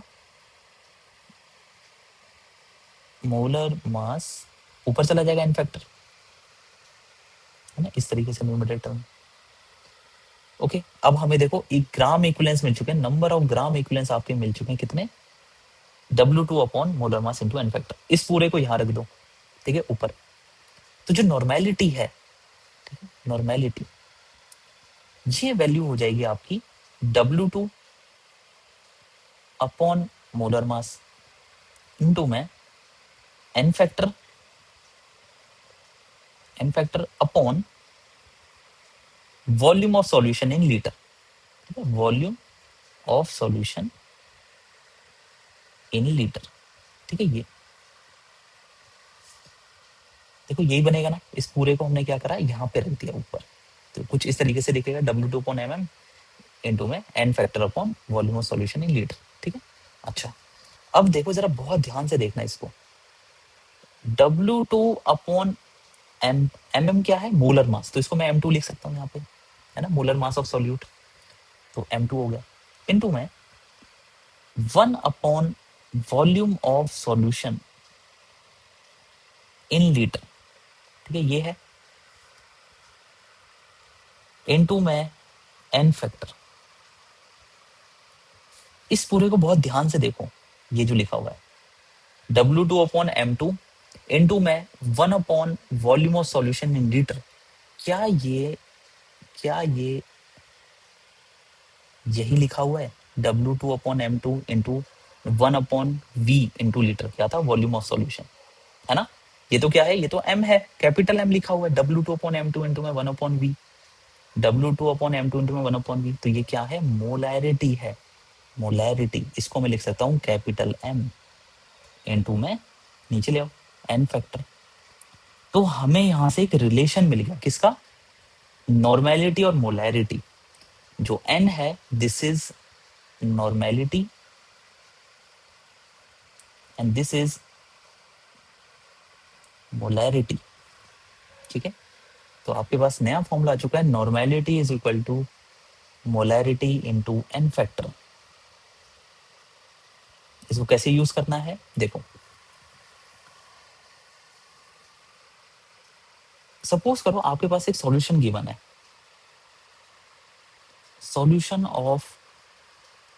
मोलर मास, ऊपर चला जाएगा एन फैक्टर, है ना, इस तरीके से न्यूमरेटर में, ओके। अब हमें देखो एक ग्राम इक्विवेलेंस मिल चुके हैं, नंबर ऑफ ग्राम इक्विवेलेंस आपके मिल चुके हैं कितने, W2 upon molar mass into N factor. इस पूरे को यहाँ रख दो, ठीक है, ऊपर। तो जो नॉर्मेलिटी है, नॉर्मेलिटी, ये वैल्यू हो जाएगी आपकी W2 upon molar mass into में N factor, N factor upon volume of solution in litre, ठीक है, volume of solution in litre, ठीक है। ये देखो यही बनेगा ना, इस पूरे को हमने क्या करा, यहाँ पे रख दिया ऊपर। तो कुछ इस तरीके से दिखेगा, W2 अपॉन mm इंटू में N factor upon volume of solution in litre, ठीक है। अच्छा, अब देखो जरा बहुत ध्यान से देखना इसको, W2 अपॉन एम क्या है, मोलर मास, तो इसको मैं M2 लिख सकता हूँ यहाँ पे, है ना, मोलर मास ऑफ सॉल्यूट, तो M2 हो गया, इंटू में 1 upon volume of solution in litre, ठीक है, ये है, इनटू में एन फैक्टर। इस पूरे को बहुत ध्यान से देखो, ये जो लिखा हुआ है W2 अपॉन M2 इनटू में 1 upon volume of solution in litre, क्या ये यही लिखा हुआ है, W2 upon M2 into 1 upon V into litre, क्या था, वॉल्यूम ऑफ सॉल्यूशन, है ना। ये तो क्या है, ये तो M है, कैपिटल M लिखा हुआ है, W2 अपॉन M2 इंटू में 1 upon V, W2 upon M2 into में 1 अपॉन V, तो ये क्या है, मोलैरिटी है, मोलैरिटी। इसको मैं लिख सकता हूँ कैपिटल M इंटू में, नीचे ले आओ, एन फैक्टर। तो हमें यहां से एक रिलेशन मिल गया, किसका, नॉर्मेलिटी और मोलैरिटी। जो N है this is normality and this is molarity, ठीक है। तो आपके पास नया फॉर्मूला आ चुका है, normality is equal to molarity into N factor. इसको कैसे यूज करना है, देखो सपोज करो आपके पास एक सॉल्यूशन गिवन है, सॉल्यूशन ऑफ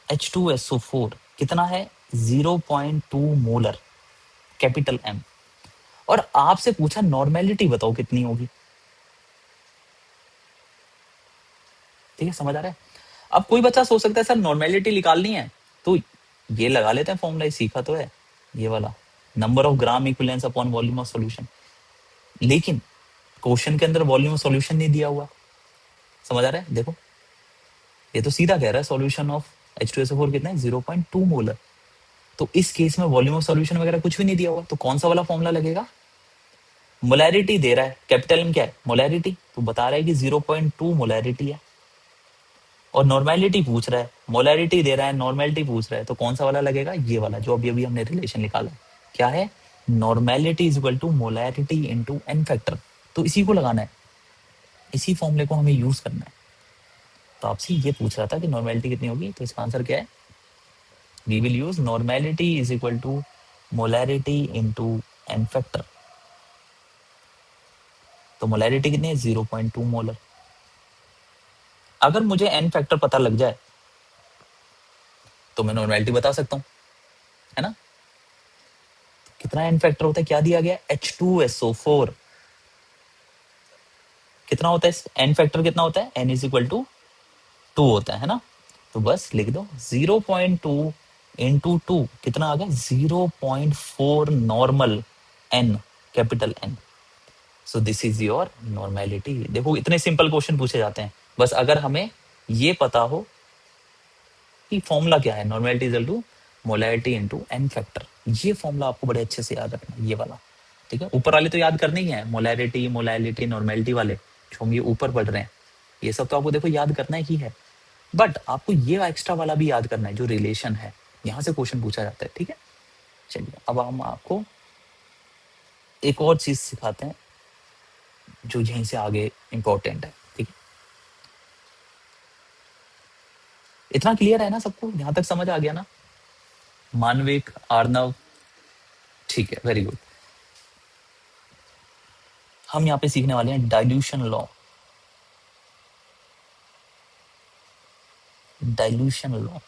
H2SO4 कितना है, 0.2 मोलर, कैपिटल M, और आपसे पूछा नॉर्मेलिटी बताओ कितनी होगी, ठीक है, समझ आ रहा है। अब कोई बच्चा सोच सकता है सर नॉर्मेलिटी निकालनी है तो ये लगा लेते हैं फॉर्मूला, सीखा तो है ये वाला, number of gram equivalence upon volume of solution, लेकिन क्वेश्चन के अंदर वॉल्यूम ऑफ सॉल्यूशन नहीं दिया हुआ, समझ आ रहा है। देखो ये तो सीधा कह रहा है सॉल्यूशन ऑफ H2SO4 कितना है, 0.2 मोलर, तो इस केस में वॉल्यूम ऑफ सॉल्यूशन वगैरह कुछ भी नहीं दिया हुआ, तो कौन सा वाला फॉर्मूला लगेगा, मोलैरिटी दे रहा है, कैपिटल M क्या है, मोलैरिटी, तो बता रहा है कि 0.2 मोलैरिटी है, और नॉर्मेलिटी पूछ रहा है, मोलैरिटी दे रहा है, नॉर्मेलिटी पूछ रहा है, तो कौन सा वाला लगेगा? ये वाला जो अभी अभी हमने रिलेशन निकाला। क्या है? Normality is equal to molarity into N factor. तो इसी को लगाना है, इसी फॉर्मूले को हमें यूज करना है। तो आपसे ये पूछ रहा था कि नॉर्मेलिटी कितनी होगी, तो इसका आंसर क्या है? We will use normality is equal to molarity into N factor. तो मोलैरिटी कितनी है? 0.2 मोलर। अगर मुझे एन फैक्टर पता लग जाए तो मैं नॉर्मेलिटी बता सकता हूँ, है ना? कितना एन फैक्टर होता है? क्या दिया गया? H2SO4। कितना होता है एन फैक्टर? कितना होता है? n इज इक्वल टू 2 होता है ना? तो बस लिख दो 0.2 इंटू 2 कितना आ गया? 0.4 normal n, capital N। So this is your normality. देखो इतने सिंपल क्वेश्चन पूछे जाते हैं, बस अगर हमें ये पता हो कि फॉर्मूला क्या है, normality is to molarity into N factor. ये फॉर्मूला आपको बड़े अच्छे से याद रखना है, ये वाला। ठीक है, ऊपर वाले तो याद करने ही है, मोलैरिटी, मोलैलिटी, नॉर्मेलिटी वाले जो हम ये ऊपर पढ़ रहे हैं, ये सब तो आपको देखो याद करना ही है। बट आपको ये एक्स्ट्रा वाला भी याद करना है जो रिलेशन है, यहाँ से क्वेश्चन पूछा जाता है। ठीक है, चलिए अब हम आपको एक और चीज सिखाते हैं जो यहीं से आगे इंपॉर्टेंट है। ठीक है, इतना क्लियर है ना सबको? यहाँ तक समझ आ गया ना? मानविक, आर्नव, ठीक है, वेरी गुड। हम यहाँ पे सीखने वाले हैं dilution law. Dilution law,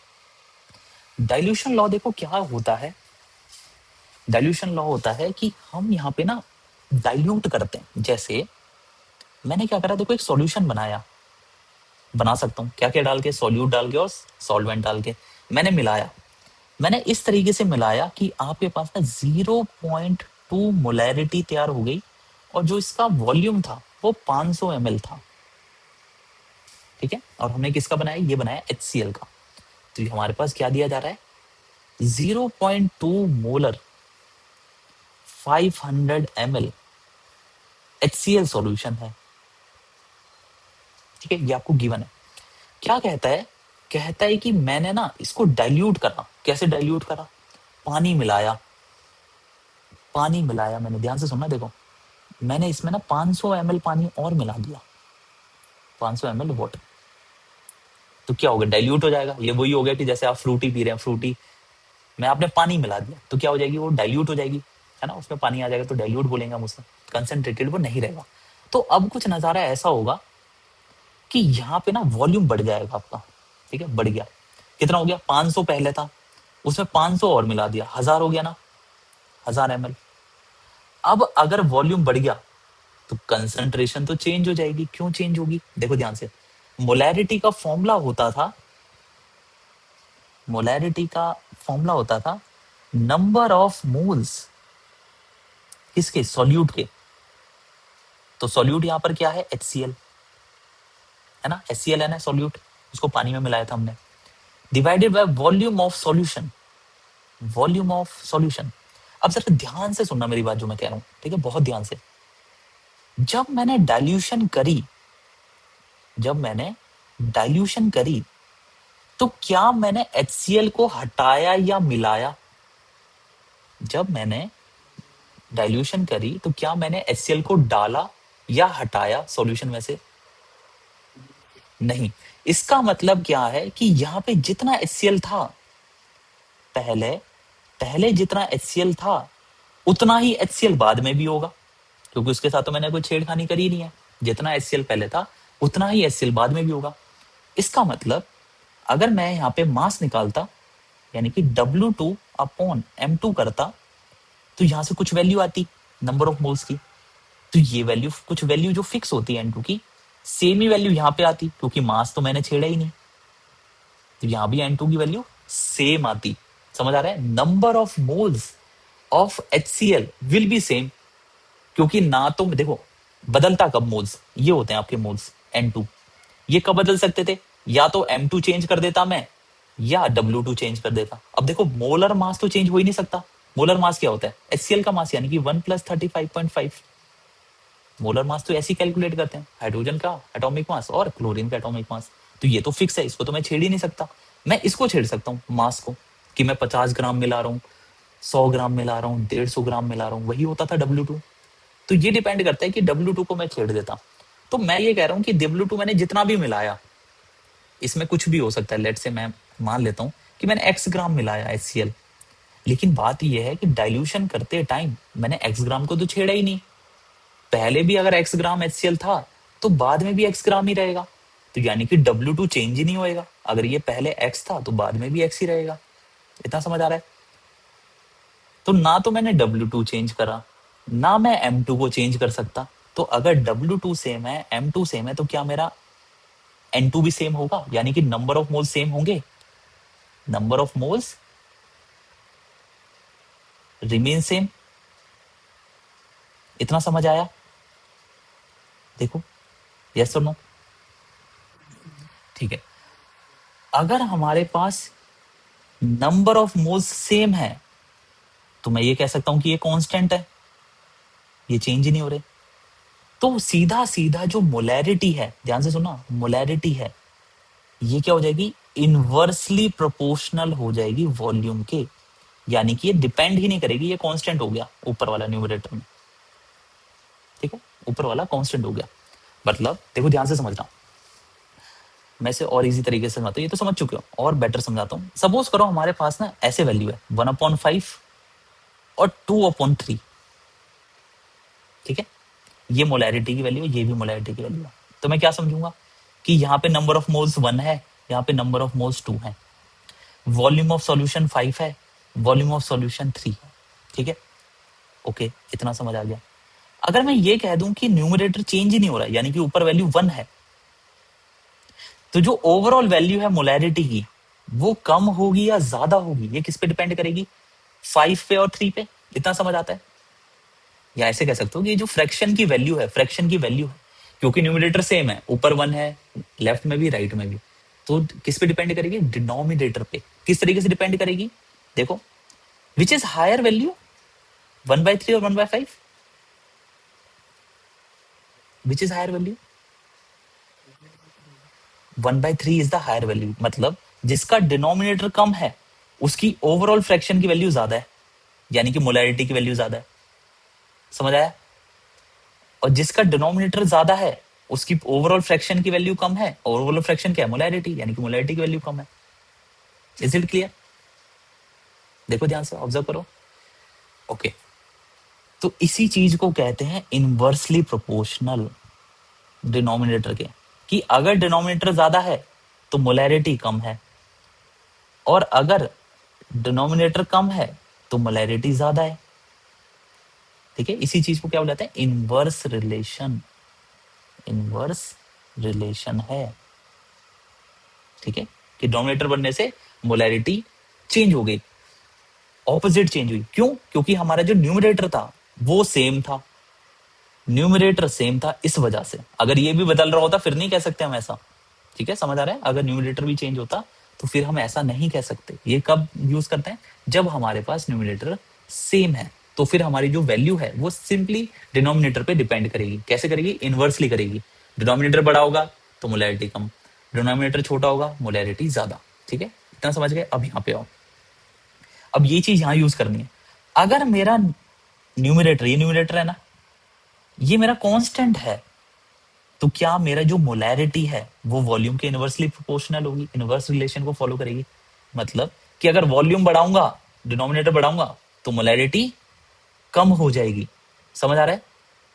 dilution law देखो क्या होता है। डाइल्यूशन लॉ होता है कि हम यहाँ पे ना डाइल्यूट करते हैं। जैसे मैंने क्या करा, देखो एक सॉल्यूशन बनाया, बना सकता हूँ क्या क्या डाल के, सॉल्यूट डाल के और सॉल्वेंट डाल के मैंने मिलाया। मैंने इस तरीके से मिलाया कि आपके पास ना 0.2 मोलैरिटी तैयार हो गई, और जो इसका वॉल्यूम था वो 500 ml था। ठीक है, और हमने किसका बनाया? ये बनाया HCl का। तो ये हमारे पास क्या दिया जा रहा है? 0.2 मोलर 500 ml HCl सॉल्यूशन है। ठीक है, ये आपको गिवन है। क्या कहता है? कहता है कि मैंने ना इसको डाइल्यूट करा। कैसे डाइल्यूट करा? पानी मिलाया, पानी मिलाया मैंने, ध्यान से सुनना। देखो मैंने इसमें ना 500 ml पानी और मिला दिया, 500 ml वाटर। तो क्या होगा? डाइल्यूट हो जाएगा। ये वही हो गया कि जैसे आप फ्रूटी पी रहे हैं, फ्रूटी में आपने पानी मिला दिया तो क्या हो जाएगी? वो डाइल्यूट हो जाएगी, है ना? उसमें पानी आ जाएगा तो डाइल्यूट बोलेंगे हम उसे, कंसंट्रेटेड वो नहीं रहेगा। तो अब कुछ नजारा ऐसा होगा कि यहाँ पे ना वॉल्यूम बढ़ जाएगा आपका। ठीक है, बढ़ गया। कितना हो गया? 500 पहले था, उसमें 500 और मिला दिया, 1000 हो गया ना, 1000 ml। अब अगर वॉल्यूम बढ़ गया तो कंसंट्रेशन तो चेंज हो जाएगी। क्यों चेंज होगी? देखो ध्यान से, मोलैरिटी का फॉर्मूला होता था, मोलैरिटी का फॉर्मूला होता था नंबर ऑफ मोल्स किसके? सॉल्यूट के। तो सॉल्यूट यहाँ पर क्या है? HCl, है ना? HCl है ना सॉल्यूट, उसको पानी में मिलाया था हमने, divided by volume of solution, volume of solution. अब जरा ध्यान से सुनना मेरी बात जो मैं कह रहा हूं, ठीक है, बहुत ध्यान से। जब मैंने डाइल्यूशन करी, जब मैंने डाइल्यूशन करी तो क्या मैंने HCl को हटाया या मिलाया? जब मैंने डाइल्यूशन करी तो क्या मैंने HCl को डाला या हटाया सॉल्यूशन में से? नहीं। इसका मतलब क्या है कि यहाँ पे जितना HCl था पहले, पहले जितना HCl था उतना ही HCl बाद में भी होगा, क्योंकि उसके साथ तो मैंने कोई छेड़खानी करी नहीं है। जितना HCl पहले था उतना ही HCl बाद में भी होगा। इसका मतलब अगर मैं यहाँ पे मास निकालता, यानी कि W2 अपॉन M2 करता, तो यहाँ से कुछ वैल्यू आती नंबर ऑफ मोल्स की। तो ये वैल्यू, कुछ वैल्यू जो फिक्स होती है N2 की, सेम ही वैल्यू यहाँ पे आती, क्योंकि मास तो मैंने छेड़ा ही नहीं। तो यहाँ भी N2 की वैल्यू सेम आती। समझ आ रहा है? Number of moles of HCl will be same, क्योंकि ना तो देखो बदलता कब मोल्स, ये होते हैं आपके मोल्स N2। ये कब बदल सकते थे? या तो M2 चेंज कर देता मैं, या W2 चेंज कर देता। अब देखो मोलर मास तो चेंज हो ही नहीं सकता। मोलर मास क्या होता है? HCl का मास, यानी कि 1 + 35.5। मोलर मास तो ऐसे ही कैलकुलेट करते हैं, हाइड्रोजन का एटॉमिक मास और क्लोरीन का एटॉमिक मास। तो ये तो फिक्स है, इसको तो मैं छेड़ ही नहीं सकता। मैं इसको छेड़ सकता हूँ, मास को, कि मैं 50 ग्राम मिला रहा हूँ, 100 ग्राम मिला रहा हूँ, 150 ग्राम मिला रहा हूँ, वही होता था W2। तो ये डिपेंड करता है कि W2 को मैं छेड़ देता। तो मैं ये कह रहा हूँ कि W2 मैंने जितना भी मिलाया, इसमें कुछ भी हो सकता है, लेट से मैं मान लेता हूँ कि मैंने X ग्राम मिलाया HCl, लेकिन बात यह है कि डाइल्यूशन करते टाइम मैंने X ग्राम को तो छेड़ा ही नहीं। पहले भी अगर X ग्राम HCl था तो बाद में भी X ग्राम ही रहेगा, तो यानी कि W2 चेंज ही नहीं होएगा। अगर ये पहले X था तो बाद में भी X ही रहेगा। इतना समझ आ रहा है? तो ना तो मैंने W2 चेंज करा, ना मैं M2 को चेंज कर सकता। तो अगर W2 सेम है, M2 सेम है, तो क्या मेरा N2 भी सेम होगा? यानी कि नंबर ऑफ मोल्स सेम होंगे, number of moles remain same. इतना समझ आया? देखो, यस और नो। ठीक है, अगर हमारे पास नंबर ऑफ मोल्स सेम है तो मैं ये कह सकता हूं कि ये कांस्टेंट है, ये चेंज ही नहीं हो रहे। तो सीधा सीधा जो मोलैरिटी है, ध्यान से सुना, मोलैरिटी है, ये क्या हो जाएगी? इनवर्सली प्रोपोर्शनल हो जाएगी वॉल्यूम के। यानी कि ये डिपेंड ही नहीं करेगी, ये कांस्टेंट हो गया ऊपर वाला न्यूमरेटर में। ठीक है, ऊपर वाला कांस्टेंट हो गया। मतलब देखो, ध्यान से समझना, मैं इसे और इजी तरीके से समझाता हूँ, ये तो समझ चुके हो, और बेटर समझाता हूँ। सपोज करो हमारे पास ना ऐसे वैल्यू है 1/5 और 2/3। ठीक है, ये मोलैरिटी की वैल्यू है, ये भी मोलैरिटी की वैल्यू है। तो मैं क्या समझूंगा कि यहाँ पे नंबर ऑफ मोल्स 1 है, यहाँ पे नंबर ऑफ मोल्स 2 है, वॉल्यूम ऑफ सॉल्यूशन 5 है, वॉल्यूम ऑफ सॉल्यूशन 3 है। ठीक है, ओके, इतना समझ आ गया। अगर मैं ये कह दूं कि न्यूमरेटर चेंज ही नहीं हो रहा है, यानी कि ऊपर वैल्यू 1 है, तो जो ओवरऑल वैल्यू है मोलैरिटी की, वो कम होगी या ज्यादा होगी, ये किस पे डिपेंड करेगी? 5 पे और 3 पे। इतना समझ आता है? या ऐसे कह सकते हो कि ये जो फ्रैक्शन की वैल्यू है, फ्रैक्शन की वैल्यू है, क्योंकि न्यूमरेटर सेम है, ऊपर 1 है, लेफ्ट में भी राइट में भी, तो किस पे डिपेंड करेगी? डिनोमिनेटर पे। किस तरीके से डिपेंड करेगी? देखो, विच इज हायर वैल्यू, 1/3 और 1/5? Which is higher value? 1/3 is the higher value. मतलब जिसका डिनोमिनेटर कम है उसकी ओवरऑल फ्रैक्शन की वैल्यू ज्यादा है, यानी कि मोलैरिटी की वैल्यू ज्यादा है। समझ आया? और जिसका डिनोमिनेटर ज्यादा है उसकी ओवरऑल फ्रैक्शन की वैल्यू कम है, और ओवरऑल फ्रैक्शन क्या है? मोलैरिटी, यानी कि मोलैरिटी की वैल्यू कम है। Is it clear? देखो, ध्यान से ऑब्जर्व करो। ओके, तो इसी चीज को कहते हैं इनवर्सली प्रोपोर्शनल डिनोमिनेटर के, कि अगर डिनोमिनेटर ज्यादा है तो मोलैरिटी कम है, और अगर डिनोमिनेटर कम है तो मोलैरिटी ज्यादा है। ठीक है, इसी चीज को क्या बोलते हैं? Inverse relation. इनवर्स रिलेशन है। ठीक है, कि डिनोमिनेटर बनने से मोलैरिटी चेंज हो गई, ऑपोजिट चेंज हुई। क्यों? क्योंकि हमारा जो न्यूमरेटर था वो सेम था, न्यूमरेटर सेम था, इस वजह से। अगर ये भी बदल रहा होता फिर नहीं कह सकते हम ऐसा। ठीक है, समझ आ रहा है? अगर न्यूमरेटर भी चेंज होता तो फिर हम ऐसा नहीं कह सकते। ये कब यूज करते हैं? जब हमारे पास न्यूमरेटर सेम है, तो फिर हमारी जो वैल्यू है वो सिंपली डिनोमिनेटर पे डिपेंड करेगी। कैसे करेगी? इनवर्सली करेगी। डिनोमिनेटर बड़ा होगा तो मोलैरिटी कम, डिनोमिनेटर छोटा होगा मोलैरिटी ज्यादा। ठीक है, इतना समझ गए? अब यहाँ पे आओ, अब ये चीज यहाँ यूज करनी है। अगर मेरा न्यूमरेटर, ये न्यूमरेटर है ना, ये मेरा कांस्टेंट है, तो क्या मेरा जो मोलैरिटी है वो वॉल्यूम के इनवर्सली प्रोपोर्शनल होगी, इनवर्स रिलेशन को फॉलो करेगी। मतलब कि अगर वॉल्यूम बढ़ाऊंगा, डिनोमिनेटर बढ़ाऊंगा, तो मोलैरिटी कम हो जाएगी। समझ आ रहा है?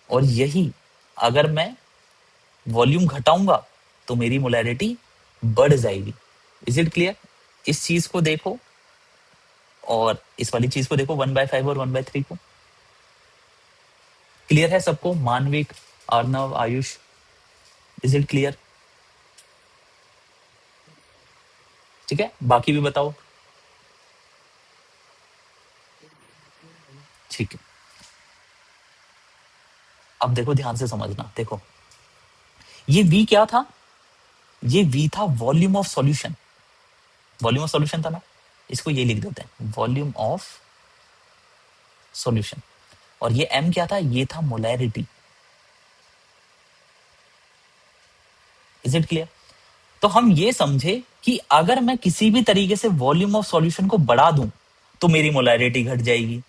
और यही, अगर मैं वॉल्यूम घटाऊंगा तो मेरी मोलैरिटी बढ़ जाएगी। Is it clear? इस चीज को देखो, और इस वाली चीज को देखो, 1/5 और 1/3 को। क्लियर है सबको? Manvik, Arnav, Ayush, is it clear? ठीक है, बाकी भी बताओ। ठीक है, अब देखो, ध्यान से समझना। देखो, ये V क्या था? ये V था volume of solution. Volume of solution था ना, इसको ये लिख देते हैं, वॉल्यूम ऑफ सॉल्यूशन। और ये M क्या था? ये था मोलैरिटी। Is it clear? तो हम ये समझे कि अगर मैं किसी भी तरीके से वॉल्यूम ऑफ सॉल्यूशन को बढ़ा दूं तो मेरी मोलैरिटी घट जाएगी,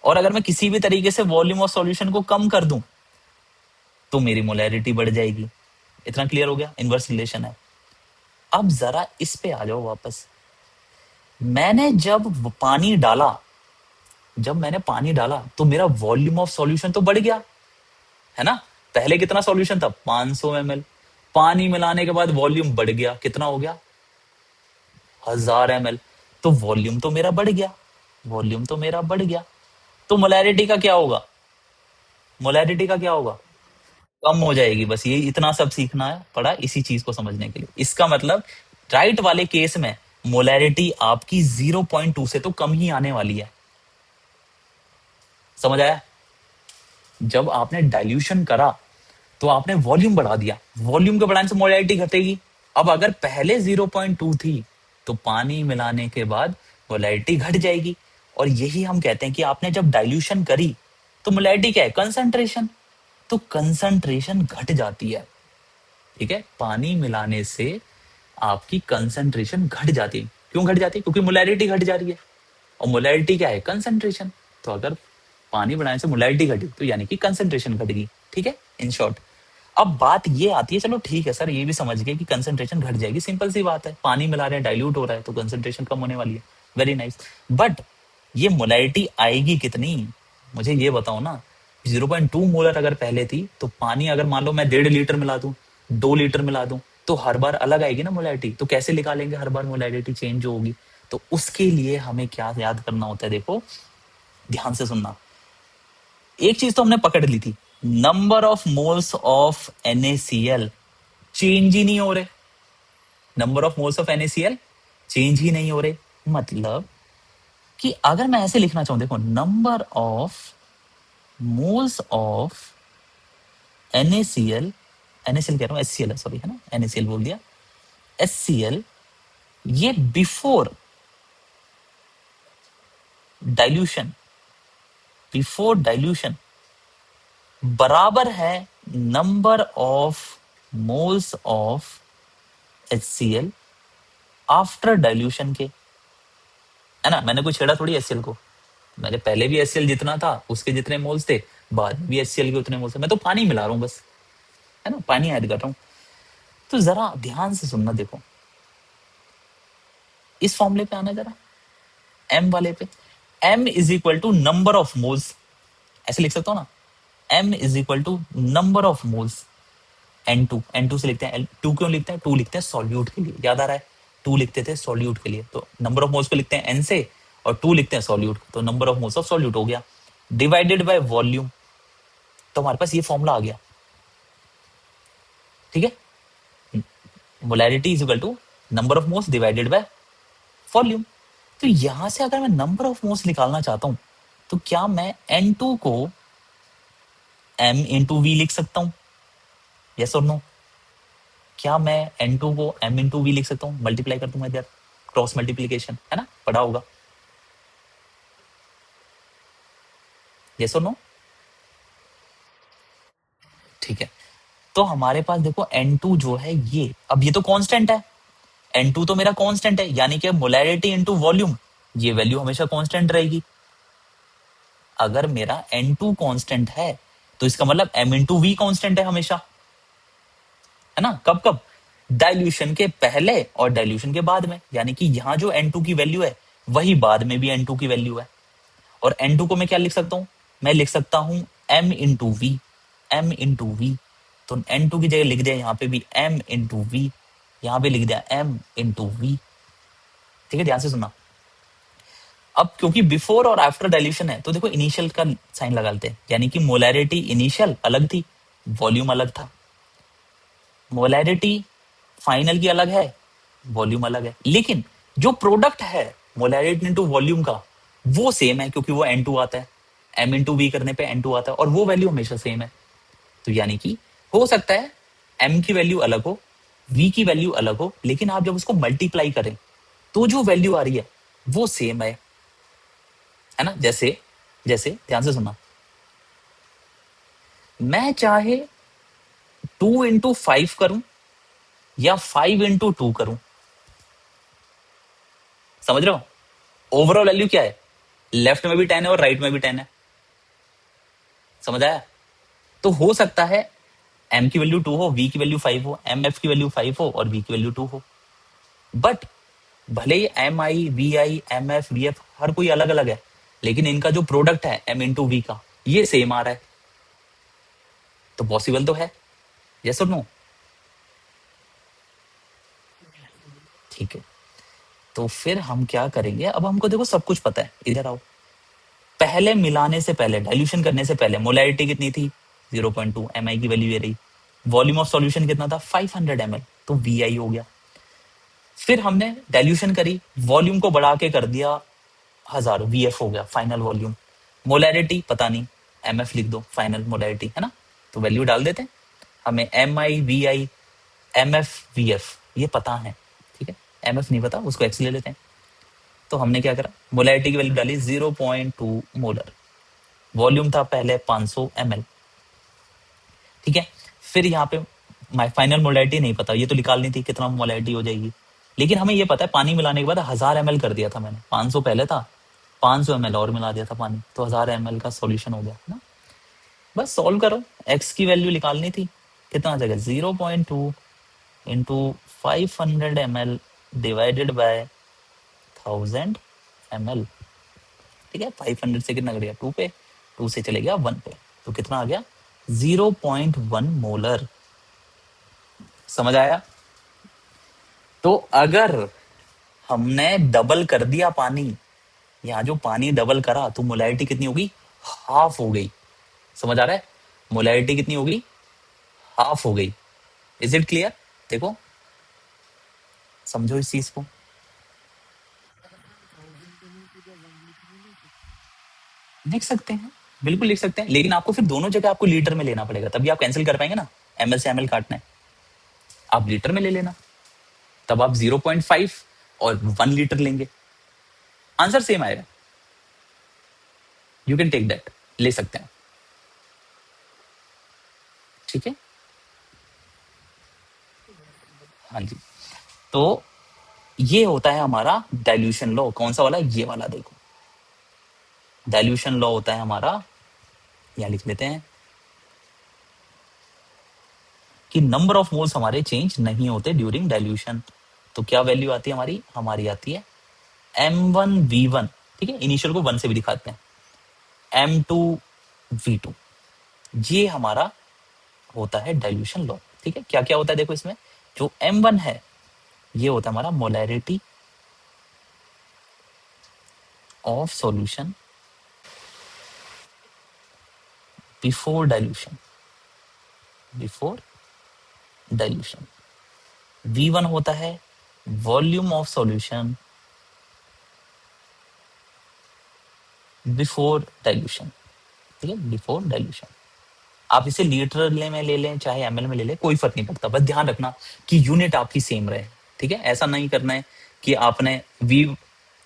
और अगर मैं किसी भी तरीके से वॉल्यूम ऑफ सॉल्यूशन को कम कर दूं तो मेरी मोलैरिटी बढ़ जाएगी। इतना क्लियर हो गया? इनवर्स रिलेशन है। अब जरा इस पे आ जाओ वापस। मैंने जब मैंने पानी डाला तो मेरा वॉल्यूम ऑफ सॉल्यूशन तो बढ़ गया, है ना? पहले कितना सॉल्यूशन था? 500 ml। पानी मिलाने के बाद वॉल्यूम बढ़ गया, कितना हो गया? 1000 ml। तो वॉल्यूम तो मेरा बढ़ गया, वॉल्यूम तो मेरा बढ़ गया। तो मोलैरिटी का क्या होगा? मोलैरिटी का क्या होगा? कम हो जाएगी। बस ये इतना सब सीखना है पड़ा इसी चीज को समझने के लिए। इसका मतलब राइट वाले केस में मोलैरिटी आपकी 0.2 से तो कम ही आने वाली है। समझ आया? जब आपने डाइल्यूशन करा तो आपने वॉल्यूम बढ़ा दिया, वॉल्यूम के बढ़ाने से मोलैरिटी घटेगी। अब अगर पहले 0.2 थी तो पानी मिलाने के बाद मोलैरिटी घट जाएगी। और यही हम कहते हैं कि आपने जब डाइल्यूशन करी तो मोलैरिटी क्या है? कंसंट्रेशन। तो कंसंट्रेशन घट जाती है। ठीक है, पानी मिलाने से आपकी कंसंट्रेशन घट जाती है। क्यों घट जाती है? क्योंकि मोलैरिटी घट जा रही है, और मोलैरिटी क्या है? कंसंट्रेशन। तो अगर पानी बढ़ाने से मोलैरिटी घटी तो यानी कि कंसंट्रेशन घट गई। ठीक है, इन शॉर्ट। अब बात ये आती है, चलो ठीक है सर, ये भी समझ गए कि कंसंट्रेशन घट जाएगी, सिंपल सी बात है, पानी मिला रहे हैं, डाइल्यूट हो रहा है तो कंसंट्रेशन कम होने वाली है। Very nice. बट ये मोलैरिटी आएगी कितनी? मुझे ये बताओ ना। 0.2 मोलर अगर पहले थी तो पानी अगर मान लो मैं 1.5 लीटर मिला दूं, 2 लीटर मिला दूं, तो हर बार अलग आएगी ना मोलैरिटी। तो कैसे निकालेंगे हर बार मोलैरिटी चेंज जो होगी? तो उसके लिए हमें क्या याद करना होता है? देखो, ध्यान से सुनना। एक चीज तो हमने पकड़ ली थी, number of moles of NaCl change ही नहीं हो रहे। Number of moles of NaCl change ही नहीं हो रहे। मतलब कि अगर मैं ऐसे लिखना चाहूं, देखो, number of moles of NaCl, NaCl कह रहा हूं, HCl है, सॉरी, है ना, NaCl बोल दिया, HCl, ये डाइल्यूशन बिफोर डाइल्यूशन बराबर है number of moles of HCl after dilution के, है ना? मैंने कोई छेड़ा थोड़ी HCl को। मैंने पहले भी HCl जितना था उसके जितने मोल्स थे, बाद में भी HCl के उतने मोल्स थे। मैं तो पानी मिला रहा हूँ बस, है ना, पानी ऐड कर रहा हूँ। तो जरा ध्यान से सुनना, देखो इस फॉर्मूले पे आना जरा, M वाले पे। M is equal to number of moles, ऐसे लिख सकता हूँ ना, M is equal to number of moles N2 से लिखते हैं। टू क्यों लिखते हैं? टू लिखते हैं सॉल्यूट के लिए, याद आ रहा है? टू लिखते थे सॉल्यूट के लिए, तो नंबर ऑफ मोल्स को लिखते हैं N से, और टू लिखते हैं सॉल्यूट, तो number of moles of solute हो गया, डिवाइडेड बाय वॉल्यूम। तो हमारे पास ये फॉर्मूला आ गया। ठीक है, molarity is equal to number of moles divided by volume. तो यहां से अगर मैं नंबर ऑफ मोल्स निकालना चाहता हूं तो क्या मैं N2 को M इंटू वी लिख सकता हूं? यस और नो? क्या मैं N2 को M इंटू वी लिख सकता हूँ? मल्टीप्लाई कर दूंगा इधर, क्रॉस मल्टीप्लीकेशन, है ना, पढ़ा होगा। यस और नो? ठीक है, तो हमारे पास देखो N2 जो है ये, अब ये तो कांस्टेंट है, N2 तो मेरा कांस्टेंट है, यानी कि मोलैरिटी इनटू वॉल्यूम, ये वैल्यू हमेशा कांस्टेंट रहेगी। अगर मेरा N2 कांस्टेंट है तो इसका मतलब M इंटू वी कांस्टेंट है हमेशा, है ना? कब कब? डाइल्यूशन के पहले और डाइल्यूशन के बाद में, यानी कि यहाँ जो N2 की वैल्यू है वही बाद में भी N2 की वैल्यू है। और N2 को मैं क्या लिख सकता हूं? मैं लिख सकता हूं M into V, M into V. तो N2 की जगह लिख दिया यहाँ पे भी M इंटू वी, यहाँ पे लिख दिया M इंटू वी। ठीक है, ध्यान से सुनना। अब क्योंकि बिफोर और आफ्टर डाइल्यूशन है तो देखो इनिशियल का साइन लगा लेते हैं, यानी कि मोलैरिटी इनिशियल अलग थी, वॉल्यूम अलग था। मोलैरिटी फाइनल की अलग है, वॉल्यूम अलग है, लेकिन जो प्रोडक्ट है मोलैरिटी इंटू वॉल्यूम का वो सेम है, क्योंकि वो N2 आता है, M इंटू वी करने पे N2 आता है, और वो वैल्यू हमेशा सेम है। तो यानी कि हो सकता है M की वैल्यू अलग हो, V की वैल्यू अलग हो, लेकिन आप जब उसको मल्टीप्लाई करें तो जो वैल्यू आ रही है वो सेम है ना? जैसे जैसे ध्यान से सुनना, मैं चाहे 2 इंटू 5 करूं, या 5 into 2 करूं? समझ रहे हो? ओवरऑल वैल्यू क्या है? लेफ्ट में भी 10 है और राइट में भी 10 है। समझ आया? तो हो सकता है एम की वैल्यू 2 हो, वी की वैल्यू 5 हो, एम एफ की वैल्यू 5 हो और वी की वैल्यू 2 हो। बट भले ही M I, V I, M F, V F हर कोई अलग अलग है, लेकिन इनका जो प्रोडक्ट है एम इंटू वी का, ये सेम आ रहा है। तो पॉसिबल तो है। यस और नो? ठीक है, तो फिर हम क्या करेंगे, अब हमको देखो सब कुछ पता है, इधर आओ। पहले मिलाने से पहले, डाइल्यूशन करने से पहले मोलैरिटी कितनी थी? 0.2। एम आई की वैल्यू ये रही। वॉल्यूम ऑफ सॉल्यूशन कितना था? 500 ml, तो वी आई हो गया। फिर हमने डाइल्यूशन करी, वॉल्यूम को बढ़ा के कर दिया 1000, वी एफ हो गया फाइनल वॉल्यूम। मोलैरिटी पता नहीं, एम एफ लिख दो, फाइनल मोलैरिटी है ना। तो वैल्यू डाल देते हैं। हमें M I, V I, M F, V F ये पता है, ठीक है। एम एफ नहीं पता, उसको एक्स ले लेते हैं। तो हमने क्या करा, मोलैरिटी की वैल्यू डाली 0.2 मोलर। वॉल्यूम था पहले 500 ml, ठीक है। फिर यहाँ पे फाइनल मोलैरिटी नहीं पता, ये तो निकालनी थी कितना मोलैरिटी हो जाएगी। लेकिन हमें ये पता है पानी मिलाने के बाद 1000 ml कर दिया था मैंने, 500 पहले था, 500 ml और मिला दिया था पानी, तो 1000 ml का सॉल्यूशन हो गया ना। बस सॉल्व करो, एक्स की वैल्यू निकालनी थी, कितना आ जाएगा 0.2 into 500 ml divided by 1000 ml, ठीक है। 500 से कितना करेगा 2 पे, 2 से चले गया 1 पे, तो कितना आ गया 0.1 मोलर। समझ आया? तो अगर हमने डबल कर दिया पानी, यहाँ जो पानी डबल करा तो मोलैरिटी कितनी होगी? हाफ हो गई। समझ आ रहा है? मोलैरिटी कितनी होगी? हाफ हो गई। Is it clear? देखो, समझो इस चीज को। लिख सकते हैं, बिल्कुल लिख सकते हैं, लेकिन आपको फिर दोनों जगह आपको लीटर में लेना पड़ेगा, तभी आप कैंसिल कर पाएंगे ना। एमएल से एमएल काटना है, आप लीटर में ले लेना, तब आप 0.5 और 1 लीटर लेंगे, आंसर सेम आएगा। यू कैन टेक दैट, ले सकते हैं, ठीक है। हाँ जी। तो ये होता है हमारा डाइल्यूशन लॉ। कौन सा वाला? ये वाला देखो, डाइल्यूशन लॉ होता है हमारा, यहां लिख लेते हैं कि नंबर ऑफ मोल्स हमारे चेंज नहीं होते ड्यूरिंग डाइल्यूशन। तो क्या वैल्यू आती है हमारी? हमारी आती है M1V1, ठीक है, इनिशियल को 1 से भी दिखाते हैं, M2V2, ये हमारा होता है डाइल्यूशन लॉ, ठीक है। क्या क्या होता है देखो इसमें, जो M1 है ये होता है हमारा molarity of solution before dilution, before dilution. V1 होता है volume of solution before dilution, ठीक है, बिफोर डाइल्यूशन। आप इसे लीटर में ले लें चाहे एमएल में ले लें, कोई फर्क नहीं पड़ता, बस ध्यान रखना कि यूनिट आपकी सेम रहे, ठीक है। ऐसा नहीं करना है कि आपने वी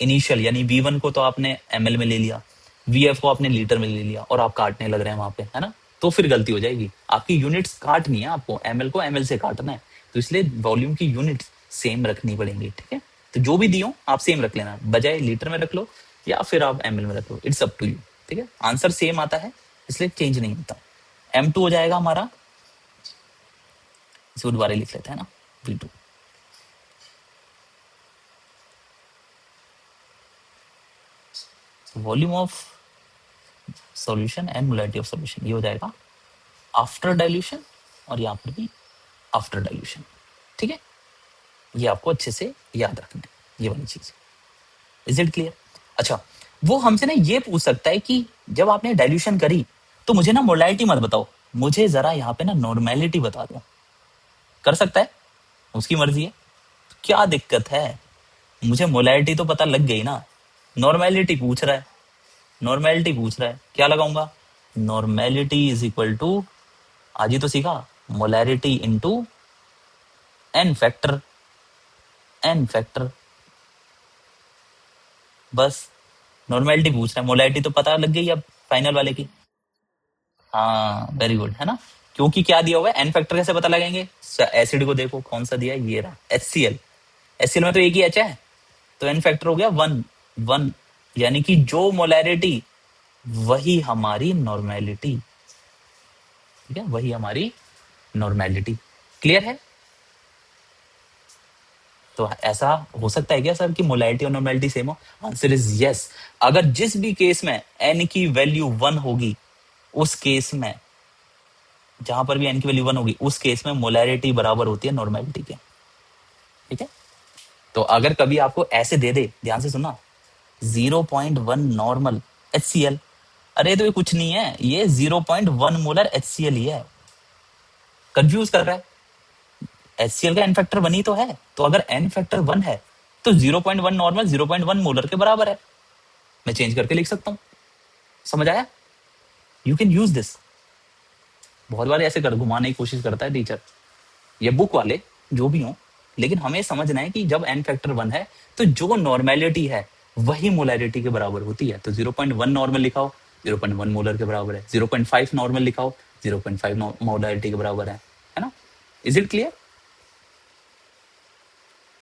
इनिशियल यानी V1 को तो आपने एमएल में ले लिया, VF को आपने लीटर में ले लिया और आप काटने लग रहे हैं वहां पे, है ना, तो फिर गलती हो जाएगी। आपकी यूनिट्स काटनी है, आपको एमएल को एमएल से काटना है, तो इसलिए वॉल्यूम की यूनिट सेम रखनी पड़ेंगी, ठीक है। तो जो भी दियो आप सेम रख लेना, बजाय लीटर में रख लो या फिर आप एमएल में रख लो, इट्स अप टू यू, ठीक है। आंसर सेम आता है इसलिए चेंज नहीं होता। M2 हो जाएगा हमारा, इसको दोबारा लिख लेते हैं ना, V2। Volume of solution and molarity of solution, ये हो जाएगा आफ्टर डाइल्यूशन, और यहाँ पर भी आफ्टर डाइल्यूशन, ठीक है। ये आपको अच्छे से याद रखना है, ये वाली चीज। Is it clear? अच्छा, वो हमसे ना ये पूछ सकता है कि जब आपने डाइल्यूशन करी तो मुझे ना मोलैरिटी मत बताओ, मुझे जरा यहाँ पे ना नॉर्मेलिटी बता दो। कर सकता है, उसकी मर्जी है, क्या दिक्कत है, मुझे मोलैरिटी तो पता लग गई ना, नॉर्मेलिटी पूछ रहा है, नॉर्मेलिटी पूछ रहा है, क्या लगाऊंगा? नॉर्मेलिटी इज इक्वल टू, आज ही तो सीखा, molarity into N factor, N factor, बस। नॉर्मेलिटी पूछ रहा है, मोलैरिटी तो पता लग गई अब फाइनल वाले की। हाँ वेरी गुड, है ना, क्योंकि क्या दिया हुआ है, एन फैक्टर कैसे पता लगाएंगे, एसिड को देखो कौन सा दिया है, ये रहा HCl। HCl में तो एक ही H है, तो एन फैक्टर हो गया 1 1, यानी कि जो मोलैरिटी वही हमारी नॉर्मेलिटी, ठीक है, वही हमारी नॉर्मेलिटी। क्लियर है? तो ऐसा हो सकता है क्या सर कि मोलैरिटी और नॉर्मेलिटी सेम हो? Answer is yes. अगर जिस भी केस में एन की वैल्यू 1 होगी, उस केस में, जहां पर भी एन की वैल्यू 1 होगी, उस केस में मोलैरिटी बराबर होती है नॉर्मेलिटी के। ठीक है, तो अगर कभी आपको ऐसे दे दे, ध्यान से सुनना, 0.1 नॉर्मल HCl, अरे तो ये कुछ नहीं है, ये 0.1 मोलर HCl ही है। कंफ्यूज कर रहा है, HCl का एन फैक्टर 1 ही तो है, तो अगर एन फैक्टर 1 है तो 0.1 नॉर्मल 0.1 मोलर के बराबर है। मैं चेंज करके लिख सकता हूं। समझ आया? You can use this. बहुत बार ऐसे कर घुमाने की कोशिश करता है टीचर, ये बुक वाले जो भी हो, लेकिन हमें समझना है कि जब एन फैक्टर 1 है तो जो नॉर्मेलिटी है वही मोलैरिटी के बराबर होती है। तो 0.1 नॉर्मल लिखाओ, 0.1 मोलर के बराबर है। 0.5 नॉर्मल लिखाओ, 0.5 मोलैरिटी के बराबर है ना? Is it clear?